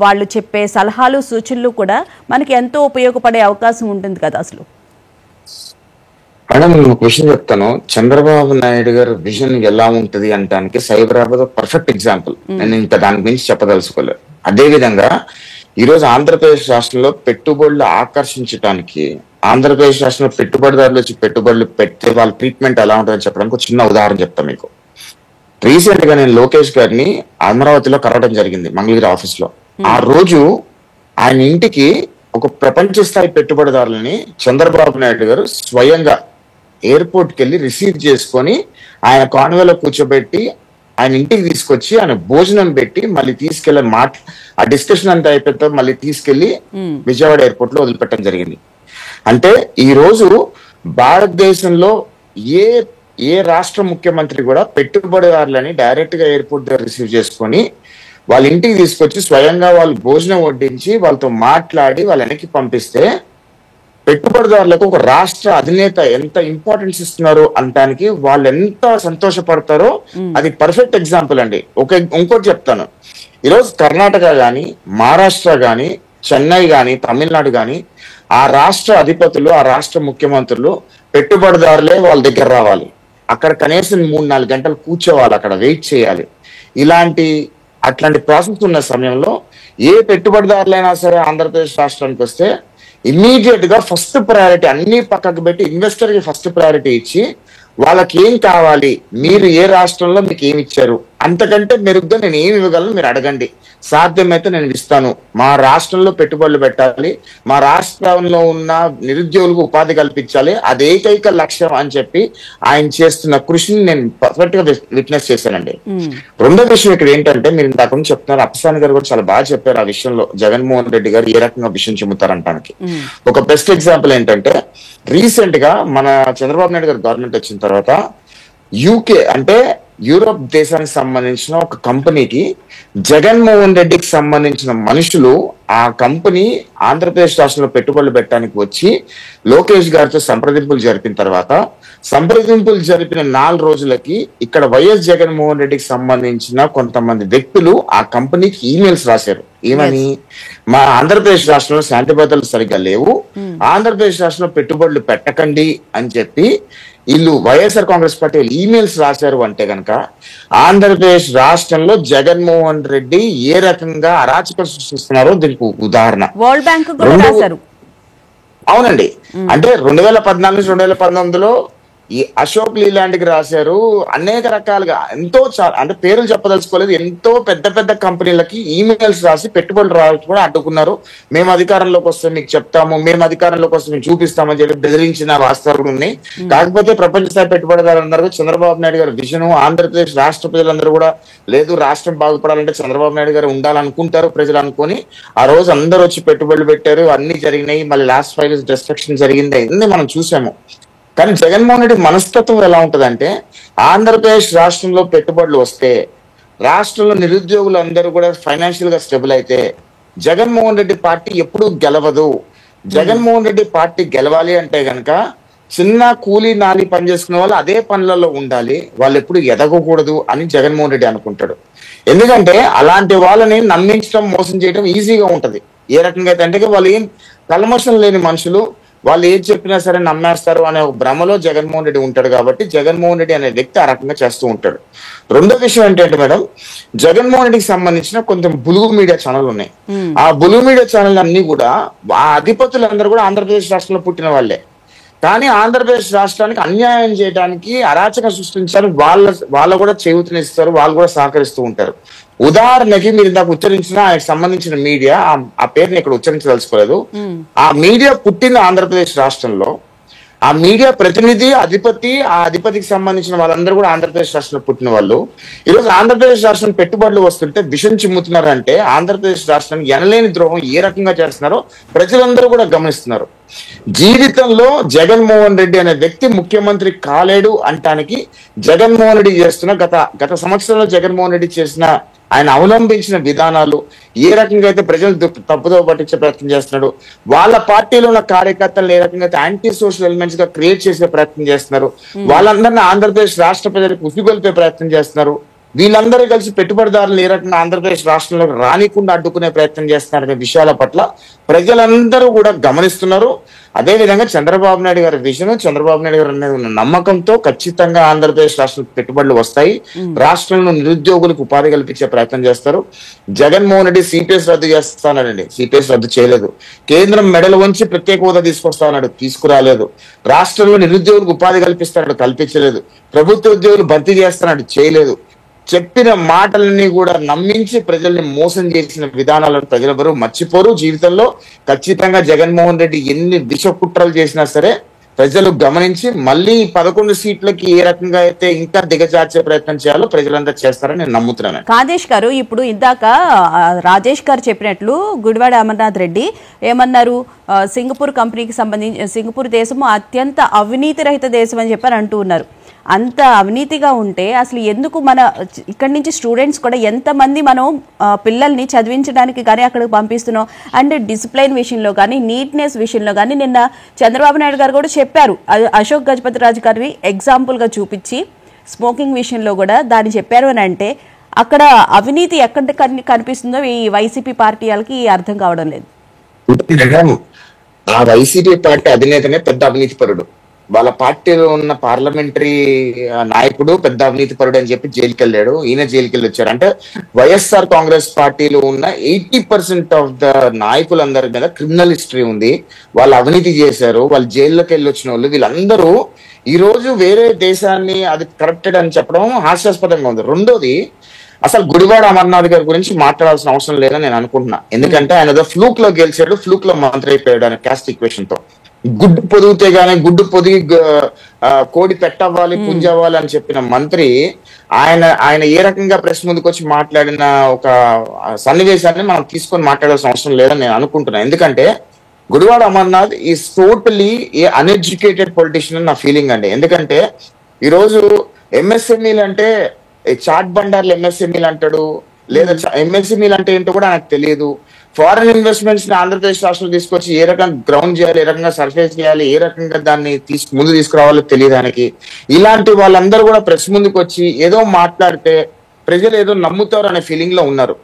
S1: వాళ్ళు చెప్పే సలహాలు, సూచనలు కూడా మనకి ఎంతో ఉపయోగపడే అవకాశం ఉంటుంది కదా. అసలు
S3: మేడం ఒక విషయం చెప్తాను. చంద్రబాబు నాయుడు గారి విజన్ ఎలా ఉంటది అంటానికి సైబరాబాద్ పర్ఫెక్ట్ ఎగ్జాంపుల్. నేను ఇంకా దాని గురించి చెప్పదలుచుకోలేదు. అదే విధంగా ఈ రోజు ఆంధ్రప్రదేశ్ రాష్ట్రంలో పెట్టుబడులు ఆకర్షించడానికి, ఆంధ్రప్రదేశ్ రాష్ట్రంలో పెట్టుబడిదారులు వచ్చి పెట్టుబడులు పెడితే వాళ్ళ ట్రీట్మెంట్ ఎలా ఉంటుందని చెప్పడానికి ఒక చిన్న ఉదాహరణ చెప్తాను మీకు. రీసెంట్ గా నేను లోకేష్ గారిని అమరావతిలో కలవడం జరిగింది మంగళగిరి ఆఫీస్ లో. ఆ రోజు ఆయన ఇంటికి ఒక ప్రపంచ స్థాయి పెట్టుబడిదారులని చంద్రబాబు నాయుడు గారు స్వయంగా ఎయిర్పోర్ట్కి వెళ్ళి రిసీవ్ చేసుకొని ఆయన కాన్వేలో కూర్చోబెట్టి ఆయన ఇంటికి తీసుకొచ్చి ఆయన భోజనం పెట్టి మళ్ళీ తీసుకెళ్లి ఆ డిస్కషన్ అంతా అయిపోతే మళ్ళీ తీసుకెళ్లి విజయవాడ ఎయిర్పోర్ట్ లో వదిలిపెట్టడం జరిగింది. అంటే ఈ రోజు భారతదేశంలో ఏ రాష్ట్ర ముఖ్యమంత్రి కూడా పెట్టుబడిదారులని డైరెక్ట్ గా ఎయిర్పోర్ట్ దగ్గర రిసీవ్ చేసుకొని వాళ్ళ ఇంటికి తీసుకొచ్చి స్వయంగా వాళ్ళు భోజనం వడ్డించి వాళ్ళతో మాట్లాడి వాళ్ళ వెనక్కి పంపిస్తే పెట్టుబడిదారులకు ఒక రాష్ట్ర అధినేత ఎంత ఇంపార్టెన్స్ ఇస్తున్నారు అనడానికి వాళ్ళు ఎంత సంతోషపడతారో అది పర్ఫెక్ట్ ఎగ్జాంపుల్ అండి. ఇంకోటి చెప్తాను, ఈరోజు కర్ణాటక గాని, మహారాష్ట్ర గాని, చెన్నై గాని, తమిళనాడు గాని ఆ రాష్ట్ర అధిపతులు, ఆ రాష్ట్ర ముఖ్యమంత్రులు పెట్టుబడిదారులే వాళ్ళ దగ్గర రావాలి, అక్కడ కనీసం 3-4 గంటలు కూర్చోవాలి, అక్కడ వెయిట్ చేయాలి. అట్లాంటి ప్రాసెస్ ఉన్న సమయంలో ఏ పెట్టుబడిదారులైనా సరే ఆంధ్రప్రదేశ్ రాష్ట్రానికి వస్తే ఇమ్మీడియట్ గా ఫస్ట్ ప్రయారిటీ అన్ని పక్కకు పెట్టి ఇన్వెస్టర్ కి ఫస్ట్ ప్రయారిటీ ఇచ్చి వాళ్ళకి ఏం కావాలి, మీరు ఏ రాష్ట్రంలో మీకు ఏమి ఇచ్చారు, అంతకంటే మెరుగ్గా నేను ఏమి ఇవ్వగలను మీరు అడగండి, సాధ్యమైతే నేను ఇస్తాను. మా రాష్ట్రంలో పెట్టుబడులు పెట్టాలి, మా రాష్ట్రంలో ఉన్న నిరుద్యోగులకు ఉపాధి కల్పించాలి, అది ఏకైక లక్ష్యం అని చెప్పి ఆయన చేస్తున్న కృషిని నేను పర్ఫెక్ట్ గా విట్నెస్ చేశానండి. రెండో విషయం ఇక్కడ ఏంటంటే, మీరు ఇంతకు ముందు చెప్తున్నారు, అప్పసాని గారు కూడా చాలా బాగా చెప్పారు ఆ విషయంలో జగన్మోహన్ రెడ్డి గారు ఏ రకంగా విషయం చెబుతారంటానికి. ఒక బెస్ట్ ఎగ్జాంపుల్ ఏంటంటే, రీసెంట్ గా మన చంద్రబాబు నాయుడు గారు గవర్నమెంట్ వచ్చిన తర్వాత యూకే అంటే యూరోప్ దేశానికి సంబంధించిన ఒక కంపెనీకి జగన్మోహన్ రెడ్డికి సంబంధించిన మనుషులు ఆ కంపెనీ ఆంధ్రప్రదేశ్ రాష్ట్రంలో పెట్టుబడులు పెట్టడానికి వచ్చి లోకేష్ గారితో సంప్రదింపులు జరిపిన తర్వాత సంప్రదింపులు జరిపిన 4 రోజులకి ఇక్కడ వైఎస్ జగన్మోహన్ రెడ్డికి సంబంధించిన కొంతమంది వ్యక్తులు ఆ కంపెనీకి ఈమెయిల్స్ రాశారు. ఏమని, మా ఆంధ్రప్రదేశ్ రాష్ట్రంలో శాంతి భద్రతలు సరిగ్గా లేవు, ఆంధ్రప్రదేశ్ రాష్ట్రంలో పెట్టుబడులు పెట్టకండి అని చెప్పి వీళ్ళు వైఎస్ఆర్ కాంగ్రెస్ పార్టీ ఈమెయిల్స్ రాశారు. అంటే కనుక ఆంధ్రప్రదేశ్ రాష్ట్రంలో జగన్మోహన్ రెడ్డి ఏ రకంగా అరాచకం సృష్టిస్తున్నారో దీనికి ఉదాహరణ.
S1: వరల్డ్ బ్యాంక్ కూడా రాశారు.
S3: అవునండి, అంటే 2014 నుంచి 2019లో ఈ అశోక్ లీలాండ్కి రాశారు. అనేక రకాలుగా అంటే పేర్లు చెప్పదలుచుకోలేదు, ఎంతో పెద్ద పెద్ద కంపెనీలకి ఈమెయిల్స్ రాసి పెట్టుబడులు రావచ్చు కూడా అడ్డుకున్నారు. మేము అధికారంలోకి వస్తే మీకు చెప్తాము, మేము అధికారంలోకి వస్తే మేము చూపిస్తామని చెప్పి బెదిరించిన వాస్తవాలు కూడా ఉన్నాయి. కాకపోతే ప్రపంచ స్థాయి పెట్టుబడిదారులందరూ చంద్రబాబు నాయుడు గారి విజన్, ఆంధ్రప్రదేశ్ రాష్ట్ర ప్రజలందరూ కూడా లేదు రాష్ట్రం బాగుపడాలంటే చంద్రబాబు నాయుడు గారు ఉండాలనుకుంటారు ప్రజలు అనుకుని ఆ రోజు అందరూ వచ్చి పెట్టుబడులు పెట్టారు, అన్ని జరిగినాయి. మళ్ళీ లాస్ట్ 5 years డిస్ట్రక్షన్ జరిగింది, అన్ని మనం చూసాము. కానీ జగన్మోహన్ రెడ్డి మనస్తత్వం ఎలా ఉంటదంటే, ఆంధ్రప్రదేశ్ రాష్ట్రంలో పెట్టుబడులు వస్తే రాష్ట్రంలో నిరుద్యోగులు అందరూ కూడా ఫైనాన్షియల్ గా స్టెబుల్ అయితే జగన్మోహన్ రెడ్డి పార్టీ ఎప్పుడూ గెలవదు. జగన్మోహన్ రెడ్డి పార్టీ గెలవాలి అంటే గనక చిన్న కూలీ నాలి పని చేసుకునే వాళ్ళు అదే పనులలో ఉండాలి, వాళ్ళు ఎప్పుడు ఎదగకూడదు అని జగన్మోహన్ రెడ్డి అనుకుంటాడు. ఎందుకంటే అలాంటి వాళ్ళని నమ్మించడం, మోసం చేయడం ఈజీగా ఉంటది. ఏ రకంగా అయితే అంటే వాళ్ళు ఏం కల్మషం లేని మనుషులు, వాళ్ళు ఏది చెప్పినా సరే నమ్మేస్తారు అనే ఒక భ్రమలో జగన్మోహన్ రెడ్డి ఉంటాడు. కాబట్టి జగన్మోహన్ రెడ్డి అనే వ్యక్తి ఆ రకంగా చేస్తూ ఉంటాడు. రెండో విషయం ఏంటంటే మేడం, జగన్మోహన్ రెడ్డికి సంబంధించిన కొంచెం బులుగు మీడియా ఛానల్ ఉన్నాయి. ఆ బులుగు మీడియా ఛానల్ అన్ని కూడా ఆ అధిపతులందరూ కూడా ఆంధ్రప్రదేశ్ రాష్ట్రంలో పుట్టిన వాళ్ళే. కానీ ఆంధ్రప్రదేశ్ రాష్ట్రానికి అన్యాయం చేయడానికి, అరాచకం సృష్టించడానికి వాళ్ళ కూడా చేయూతనిస్తారు, వాళ్ళు కూడా సహకరిస్తూ ఉంటారు. ఉదాహరణకి మీరు ఇందాక ఉచ్చరించిన ఆయనకు సంబంధించిన మీడియా, ఆ పేరుని ఇక్కడ ఉచ్చరించదలుచుకోలేదు, ఆ మీడియా పుట్టింది ఆంధ్రప్రదేశ్ రాష్ట్రంలో. ఆ మీడియా ప్రతినిధి అధిపతి, ఆ అధిపతికి సంబంధించిన వాళ్ళందరూ కూడా ఆంధ్రప్రదేశ్ రాష్ట్రంలో పుట్టిన వాళ్ళు. ఈరోజు ఆంధ్రప్రదేశ్ రాష్ట్రం పెట్టుబడులు వస్తుంటే విషం చిమ్ముతున్నారంటే ఆంధ్రప్రదేశ్ రాష్ట్రానికి ఎనలేని ద్రోహం ఏ రకంగా చేస్తున్నారో ప్రజలందరూ కూడా గమనిస్తున్నారు. జీవితంలో జగన్మోహన్ రెడ్డి అనే వ్యక్తి ముఖ్యమంత్రి కాలేడు అంటానికి జగన్మోహన్ రెడ్డి చేస్తున్న గత సంవత్సరంలో జగన్మోహన్ రెడ్డి చేసిన, ఆయన అవలంబించిన విధానాలు, ఏ రకంగా అయితే ప్రజలు తప్పుదో పట్టించే ప్రయత్నం చేస్తున్నాడు, వాళ్ళ పార్టీలో ఉన్న కార్యకర్తలు ఏ రకంగా అయితే యాంటీ సోషల్ ఎలిమెంట్స్ గా క్రియేట్ చేసే ప్రయత్నం చేస్తున్నారు, వాళ్ళందరినీ ఆంధ్రప్రదేశ్ రాష్ట్ర ప్రజలకు ఉసిగొల్పే ప్రయత్నం చేస్తున్నారు, వీళ్ళందరూ కలిసి పెట్టుబడిదారులు ఏ రకంగా ఆంధ్రప్రదేశ్ రాష్ట్రంలో రానికుండా అడ్డుకునే ప్రయత్నం చేస్తున్నారనే విషయాల పట్ల ప్రజలందరూ కూడా గమనిస్తున్నారు. అదేవిధంగా చంద్రబాబు నాయుడు గారి విజన్, చంద్రబాబు నాయుడు గారు అనేది ఉన్న నమ్మకంతో ఖచ్చితంగా ఆంధ్రప్రదేశ్ రాష్ట్రం పెట్టుబడులు వస్తాయి, రాష్ట్రంలో నిరుద్యోగులకు ఉపాధి కల్పించే ప్రయత్నం చేస్తారు. జగన్మోహన్ రెడ్డి సిపిఎస్ రద్దు చేస్తానండి, సిపిఎస్ రద్దు చేయలేదు. కేంద్రం మెడలు వంచి ప్రత్యేక హోదా తీసుకొస్తానన్నాడు, తీసుకురాలేదు. రాష్ట్రంలో నిరుద్యోగులకు ఉపాధి కల్పిస్తాడు, కల్పించలేదు. ప్రభుత్వ ఉద్యోగులు భర్తీ చేస్తానన్నాడు, చేయలేదు. చెప్పిన మాటలని కూడా నమ్మించి ప్రజల్ని మోసం చేసిన విధానాలను ప్రజలెవరూ మర్చిపోరు. జీవితంలో ఖచ్చితంగా జగన్మోహన్ రెడ్డి ఎన్ని విష కుట్రలు చేసినా సరే ప్రజలు గమనించి మళ్ళీ 11 సీట్లకి ఏ రకంగా అయితే ఇంకా దిగజార్చే ప్రయత్నం చేయాలో ప్రజలంతా చేస్తారని నేను నమ్ముతున్నాను.
S1: కాదేశ్ గారు, ఇప్పుడు ఇందాక రాజేష్ గారు చెప్పినట్లు గుడివాడ అమర్నాథ్ రెడ్డి ఏమన్నారు, సింగపూర్ కంపెనీకి సంబంధించి సింగపూర్ దేశము అత్యంత అవినీతి రహిత దేశం అని చెప్పి అంటూ ఉన్నారు. అంత అవినీతిగా ఉంటే అసలు ఎందుకు మన ఇక్కడి నుంచి స్టూడెంట్స్ కూడా ఎంతమంది మనం పిల్లల్ని చదివించడానికి కానీ అక్కడికి పంపిస్తున్నాం. అండ్ డిసిప్లైన్ విషయంలో కానీ నీట్నెస్ విషయంలో కానీ నిన్న చంద్రబాబు నాయుడు గారు కూడా చెప్పారు. అశోక్ గజపతి రాజు గారిని ఎగ్జాంపుల్గా చూపించి స్మోకింగ్ విషయంలో కూడా దాన్ని చెప్పారు అని అంటే అక్కడ అవినీతి ఎక్కడ కనిపిస్తుందో ఈ వైసీపీ పార్టీ వాళ్ళకి అర్థం కావడం లేదు.
S3: ఆ వైసీపీ పార్టీ అధినేతనే పెద్ద అవినీతి పరుడు. వాళ్ళ పార్టీలో ఉన్న పార్లమెంటరీ నాయకుడు పెద్ద అవినీతి పరుడు అని చెప్పి జైలుకి వెళ్ళాడు. ఈయన జైలుకి వెళ్ళి వచ్చారు. అంటే వైఎస్ఆర్ కాంగ్రెస్ పార్టీలో ఉన్న 80% ఆఫ్ ద నాయకులందరి మీద క్రిమినల్ హిస్టరీ ఉంది. వాళ్ళు అవినీతి చేశారు, వాళ్ళు జైల్లోకి వెళ్ళి వచ్చిన వాళ్ళు. వీళ్ళందరూ ఈ రోజు వేరే దేశాన్ని అది కరప్టెడ్ అని చెప్పడం హాస్యాస్పదంగా ఉంది. రెండోది, అసలు గుడివాడ అమర్నాథ్ గారి గురించి మాట్లాడాల్సిన అవసరం లేదని నేను అనుకుంటున్నా. ఎందుకంటే ఆయన ఏదో ఫ్లూక్ లో గెలిచాడు, ఫ్లూక్ లో మంత్రి అయిపోయాడు ఆయన క్యాస్ట్ ఈక్వేషన్ తో. గుడ్డు పొదిగితే గానీ గుడ్డు పొదిగి కోడి పెట్టవ్వాలి పుంజవ్వాలి అని చెప్పిన మంత్రి ఆయన ఏ రకంగా ప్రెస్ ముందుకు వచ్చి మాట్లాడిన ఒక సన్నివేశాన్ని మనం తీసుకొని మాట్లాడాల్సిన అవసరం లేదని నేను అనుకుంటున్నా. ఎందుకంటే Gudivada Amarnath is totally A uneducated politician అని నా ఫీలింగ్ అండి. ఎందుకంటే ఈరోజు ఎంఎస్ఎంఈలు అంటే చాట్ బండార్లు ఎంఎస్ఎంఈలు అంటాడు, లేదా ఎంఎస్ఎంఈలు అంటే ఏంటో కూడా నాకు తెలియదు. ఫారెన్ ఇన్వెస్ట్మెంట్స్ ని ఆంధ్రప్రదేశ్ రాష్ట్రంలో తీసుకొచ్చి ఏ రకంగా గ్రౌండ్ చేయాలి, ఏ రకంగా సర్ఫేస్ చేయాలి, ఏ రకంగా దాన్ని ముందు తీసుకురావాలో తెలియదానికి ఇలాంటి వాళ్ళందరూ కూడా ప్రెస్ ముందుకు వచ్చి ఏదో మాట్లాడితే ప్రజలు ఏదో నమ్ముతారు అనే ఫీలింగ్ లో ఉన్నారు.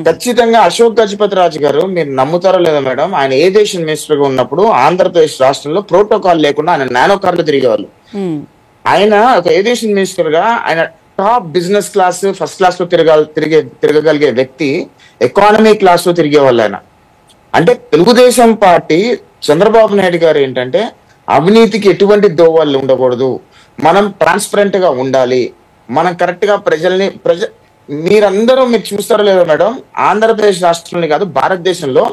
S3: ఖచ్చితంగా అశోక్ గజపతి రాజు గారు, మీరు నమ్ముతారో లేదో మేడం, ఆయన ఏవియేషన్ మినిస్టర్ గా ఉన్నప్పుడు ఆంధ్రప్రదేశ్ రాష్ట్రంలో ప్రోటోకాల్ లేకుండా ఆయన నానో కార్లు తిరిగేవాళ్ళు. ఆయన ఒక ఏవియేషన్ మినిస్టర్ గా ఆయన top business class first class లో తిరగగలిగే వ్యక్తి ఎకానమీ క్లాస్ లో తిరిగేవాళ్ళు ఆయన. అంటే తెలుగుదేశం పార్టీ చంద్రబాబు నాయుడు గారు ఏంటంటే అవినీతికి ఎటువంటి దోవాళ్ళు ఉండకూడదు, మనం ట్రాన్స్పరెంట్ గా ఉండాలి, మనం కరెక్ట్ గా మీరు చూస్తారో లేదో మేడం, ఆంధ్రప్రదేశ్ రాష్ట్రంలో కాదు భారతదేశంలో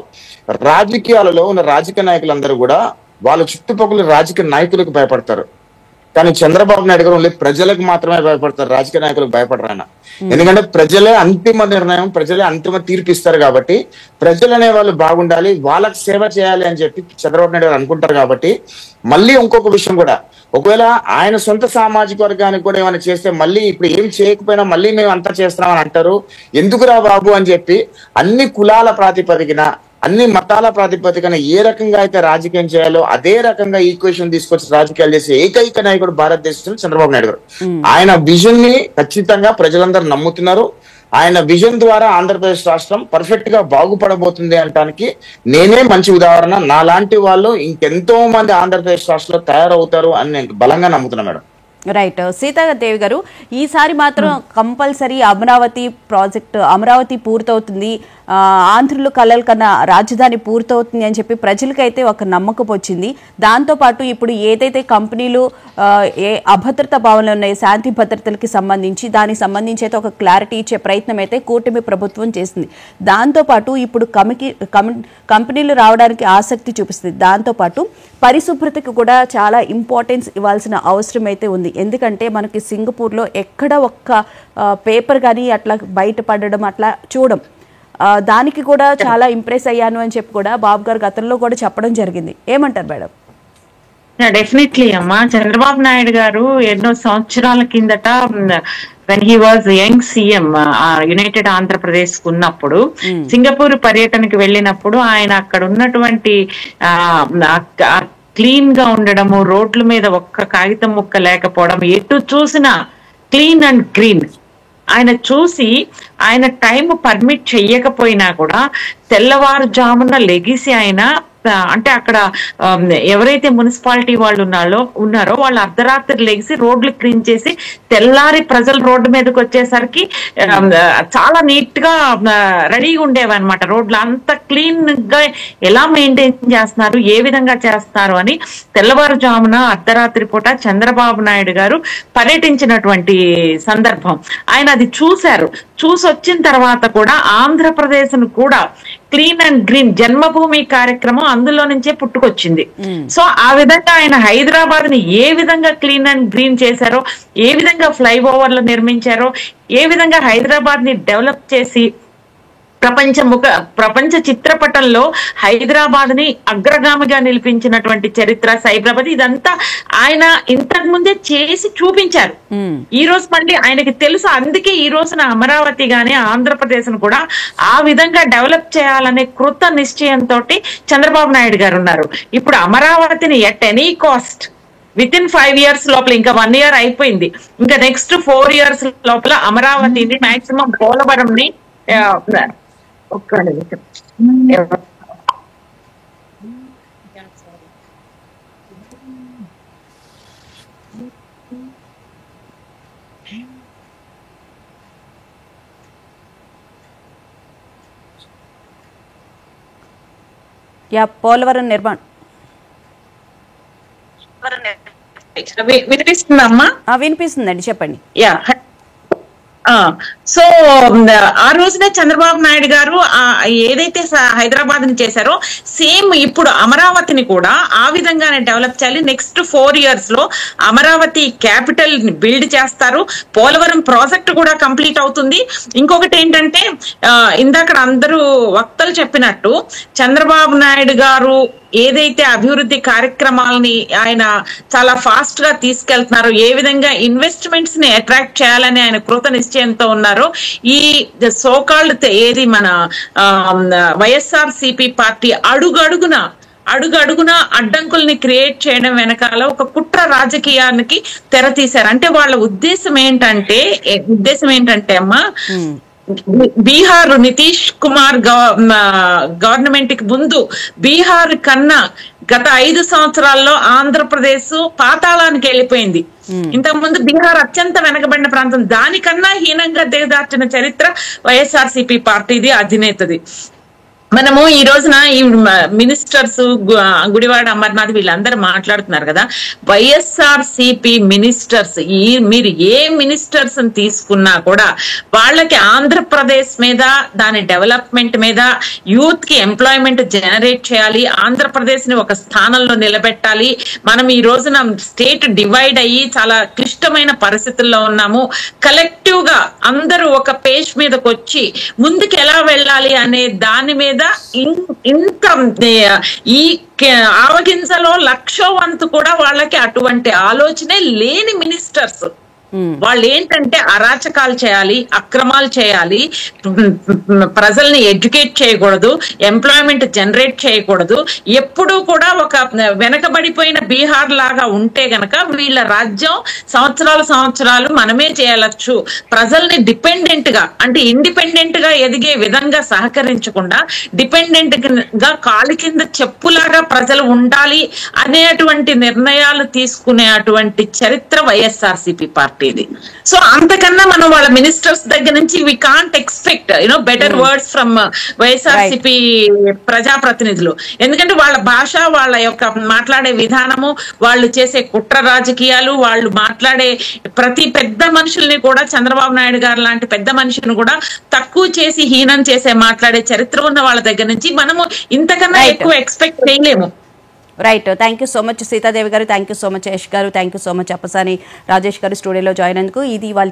S3: రాజకీయాలలో ఉన్న రాజకీయ నాయకులందరూ కూడా వాళ్ళ చుట్టుపక్కల రాజకీయ నాయకులకు భయపడతారు. కానీ చంద్రబాబు నాయుడు గారు ఓన్లీ ప్రజలకు మాత్రమే భయపడతారు, రాజకీయ నాయకులకు భయపడరు ఆయన. ఎందుకంటే ప్రజలే అంతిమ నిర్ణయం, ప్రజలే అంతిమ తీర్పు ఇస్తారు కాబట్టి ప్రజలు అనే వాళ్ళు బాగుండాలి, వాళ్ళకి సేవ చేయాలి అని చెప్పి చంద్రబాబు నాయుడు గారు అనుకుంటారు. కాబట్టి మళ్ళీ ఇంకొక విషయం కూడా, ఒకవేళ ఆయన సొంత సామాజిక వర్గానికి కూడా ఏమైనా చేస్తే మళ్ళీ ఇప్పుడు ఏం చేయకపోయినా మళ్ళీ మేము అంతా చేస్తున్నామని అంటారు. ఎందుకురా బాబు అని చెప్పి అన్ని కులాల ప్రాతిపదికన అన్ని మతాల ప్రాతిపదికన ఏ రకంగా అయితే రాజకీయం చేయాలో అదే రకంగా ఈక్వేషన్ తీసుకొచ్చి రాజకీయాలు చేసే ఏకైక నాయకుడు భారతదేశంలో చంద్రబాబు నాయుడు గారు. ఆయన విజన్ ని ఖచ్చితంగా ప్రజలందరూ నమ్ముతున్నారు. ఆయన విజన్ ద్వారా ఆంధ్రప్రదేశ్ రాష్ట్రం పర్ఫెక్ట్ గా బాగుపడబోతుంది అనడానికి నేనే మంచి ఉదాహరణ. నాలాంటి వాళ్ళు ఇంకెంతో మంది ఆంధ్రప్రదేశ్ రాష్ట్రంలో తయారవుతారు అని నేను బలంగా నమ్ముతున్నా మేడం.
S1: రైట్. సీతాదేవి గారు, ఈసారి మాత్రం కంపల్సరీ అమరావతి ప్రాజెక్టు అమరావతి పూర్తవుతుంది, ఆంధ్రులు కలల కన్నా రాజధాని పూర్తవుతుంది అని చెప్పి ప్రజలకైతే ఒక నమ్మకం వచ్చింది. దాంతోపాటు ఇప్పుడు ఏదైతే కంపెనీలు ఏ అభద్రతా భావనలు ఉన్నాయో శాంతి భద్రతలకి సంబంధించి దానికి సంబంధించి అయితే ఒక క్లారిటీ ఇచ్చే ప్రయత్నం అయితే కూటమి ప్రభుత్వం చేసింది. దాంతోపాటు ఇప్పుడు కంపెనీలు రావడానికి ఆసక్తి చూపిస్తుంది. దాంతోపాటు పరిశుభ్రతకు కూడా చాలా ఇంపార్టెన్స్ ఇవ్వాల్సిన అవసరం అయితే ఉంది. ఎందుకంటే మనకి సింగపూర్లో ఎక్కడ ఒక్క పేపర్ కానీ అట్లా బయటపడడం అట్లా చూడం, దానికి కూడా చాలా ఇంప్రెస్ అయ్యాను అని చెప్పి కూడా బాబు గారు గతంలో కూడా చెప్పడం జరిగింది. ఏమంటారు మేడం?
S4: డెఫినెట్లీ అమ్మా, చంద్రబాబు నాయుడు గారు ఎన్నో సంవత్సరాల కిందట when he was young CM United Andhra Pradesh ఉన్నప్పుడు సింగపూర్ పర్యటనకి వెళ్ళినప్పుడు ఆయన అక్కడ ఉన్నటువంటి క్లీన్ గా ఉండడము, రోడ్ల మీద ఒక్క కాగితం ముక్క లేకపోవడం, ఎటు చూసినా క్లీన్ అండ్ గ్రీన్ ఆయన చూసి ఆయన టైం పర్మిట్ చెయ్యకపోయినా కూడా తెల్లవారుజామున లెగిసి ఆయన అంటే అక్కడ ఎవరైతే మున్సిపాలిటీ వాళ్ళు ఉన్నారో వాళ్ళు అర్ధరాత్రి లేచి రోడ్లు క్లీన్ చేసి తెల్లారి ప్రజలు రోడ్డు మీదకి వచ్చేసరికి చాలా నీట్ గా రెడీగా ఉండేవన్నమాట. రోడ్లు అంత క్లీన్ గా ఎలా మెయింటైన్ చేస్తున్నారు, ఏ విధంగా చేస్తున్నారు అని తెల్లవారుజామున అర్ధరాత్రి పూట చంద్రబాబు నాయుడు గారు పర్యటించినటువంటి సందర్భం. ఆయన అది చూశారు. చూసి వచ్చిన తర్వాత కూడా ఆంధ్రప్రదేశ్ ను కూడా క్లీన్ అండ్ గ్రీన్ జన్మభూమి కార్యక్రమం అందులో నుంచే పుట్టుకొచ్చింది. సో ఆ విధంగా ఆయన హైదరాబాద్ ని ఏ విధంగా క్లీన్ అండ్ గ్రీన్ చేశారో, ఏ విధంగా ఫ్లైఓవర్లు నిర్మించారో, ఏ విధంగా హైదరాబాద్ ని డెవలప్ చేసి ప్రపంచ చిత్రపటంలో హైదరాబాద్ ని అగ్రగామిగా నిలిపించినటువంటి చరిత్ర సైబరాబాద్, ఇదంతా ఆయన ఇంతకు ముందే చేసి చూపించారు. ఈ రోజు మళ్ళీ ఆయనకి తెలుసు. అందుకే ఈ రోజున అమరావతి గాని ఆంధ్రప్రదేశ్ ను కూడా ఆ విధంగా డెవలప్ చేయాలనే కృత నిశ్చయంతో చంద్రబాబు నాయుడు గారు ఉన్నారు. ఇప్పుడు అమరావతిని at any cost within 5 years లోపల, ఇంకా 1 year అయిపోయింది, ఇంకా నెక్స్ట్ 4 years లోపల అమరావతిని మాక్సిమం పోలవరం ని
S1: పోలవరం నిర్మాణం
S4: వినిపిస్తుందమ్మా?
S1: వినిపిస్తుందండి, చెప్పండి.
S4: సో ఆ రోజునే చంద్రబాబు నాయుడు గారు ఏదైతే హైదరాబాద్ ని చేశారో సేమ్ ఇప్పుడు అమరావతిని కూడా ఆ విధంగానే డెవలప్ చేయాలి. నెక్స్ట్ 4 years లో అమరావతి క్యాపిటల్ ని బిల్డ్ చేస్తారు. పోలవరం ప్రాజెక్ట్ కూడా కంప్లీట్ అవుతుంది. ఇంకొకటి ఏంటంటే ఇందాక అందరూ వక్తలు చెప్పినట్టు చంద్రబాబు నాయుడు గారు ఏదైతే అభివృద్ధి కార్యక్రమాలని ఆయన చాలా ఫాస్ట్ గా తీసుకెళ్తున్నారో, ఏ విధంగా ఇన్వెస్ట్మెంట్స్ ని అట్రాక్ట్ చేయాలని ఆయన కృత నిశ్చయంతో ఉన్నారో, ఈ సోకాల్డ్ ఏది మన వైఎస్ఆర్సీపీ పార్టీ అడుగడుగున అడ్డంకుల్ని క్రియేట్ చేయడం వెనకాల ఒక కుట్ర రాజకీయానికి తెర తీశారు. అంటే వాళ్ళ ఉద్దేశం ఏంటంటే అమ్మా, బీహార్ నితీష్ కుమార్ గవర్నమెంట్ కి ముందు బీహార్ కన్నా గత 5 సంవత్సరాల్లో ఆంధ్రప్రదేశ్ పాతాళానికి వెళ్ళిపోయింది. ఇంతకు ముందు బీహార్ అత్యంత వెనకబడిన ప్రాంతం, దానికన్నా హీనంగా దిగదార్చిన చరిత్ర వైఎస్ఆర్సీపీ పార్టీది, అధినేతది. మనము ఈ రోజున ఈ మినిస్టర్స్ గుడివాడ అమర్నాథ్ వీళ్ళందరూ మాట్లాడుతున్నారు కదా, వైఎస్ఆర్సీపీ మినిస్టర్స్ మీరు ఏ మినిస్టర్స్ తీసుకున్నా కూడా వాళ్ళకి ఆంధ్రప్రదేశ్ మీద, దాని డెవలప్మెంట్ మీద, యూత్ కి ఎంప్లాయ్మెంట్ జనరేట్ చేయాలి, ఆంధ్రప్రదేశ్ ని ఒక స్థానంలో నిలబెట్టాలి. మనం ఈ రోజున స్టేట్ డివైడ్ అయ్యి చాలా క్లిష్టమైన పరిస్థితుల్లో ఉన్నాము. కలెక్టివ్ గా అందరూ ఒక పేజ్ మీదకి వచ్చి ముందుకు ఎలా వెళ్ళాలి అనే దాని మీద ఇంత ఈ ఆవగింజలో 1,00,000 వంతు కూడా వాళ్ళకి అటువంటి ఆలోచనే లేని మినిస్టర్స్. వాళ్ళు ఏంటంటే అరాచకాలు చేయాలి, అక్రమాలు చేయాలి, ప్రజల్ని ఎడ్యుకేట్ చేయకూడదు, ఎంప్లాయ్మెంట్ జనరేట్ చేయకూడదు. ఎప్పుడూ కూడా ఒక వెనకబడిపోయిన బీహార్ లాగా ఉంటే గనక వీళ్ళ రాజ్యం సంవత్సరాలు మనమే చేయవచ్చు. ప్రజల్ని డిపెండెంట్ గా, అంటే ఇండిపెండెంట్ గా ఎదిగే విధంగా సహకరించకుండా డిపెండెంట్ గా కాలి కింద చెప్పులాగా ప్రజలు ఉండాలి అనేటువంటి నిర్ణయాలు తీసుకునే అటువంటి చరిత్ర వైఎస్ఆర్సీపీ పార్టీ. సో అంతకన్నా మనం వాళ్ళ మినిస్టర్స్ దగ్గర నుంచి we can't expect better words from YSRCP ప్రజాప్రతినిధులు. ఎందుకంటే వాళ్ళ భాష, వాళ్ళ యొక్క మాట్లాడే విధానము, వాళ్ళు చేసే కుట్ర రాజకీయాలు, వాళ్ళు మాట్లాడే ప్రతి పెద్ద మనుషుల్ని కూడా, చంద్రబాబు నాయుడు గారు లాంటి పెద్ద మనుషులను కూడా తక్కువ చేసి హీనం చేసే మాట్లాడే చరిత్ర ఉన్న వాళ్ళ దగ్గర నుంచి మనము ఇంతకన్నా ఎక్కువ ఎక్స్పెక్ట్ చేయలేము.
S1: Right, thank you so much Sitadevi గారు, thank you so much Yash గారు, thank you so much Appasani Rajesh గారు స్టూడియోలో జాయిన్ అయినందుకు. ఇది వాళ్ళ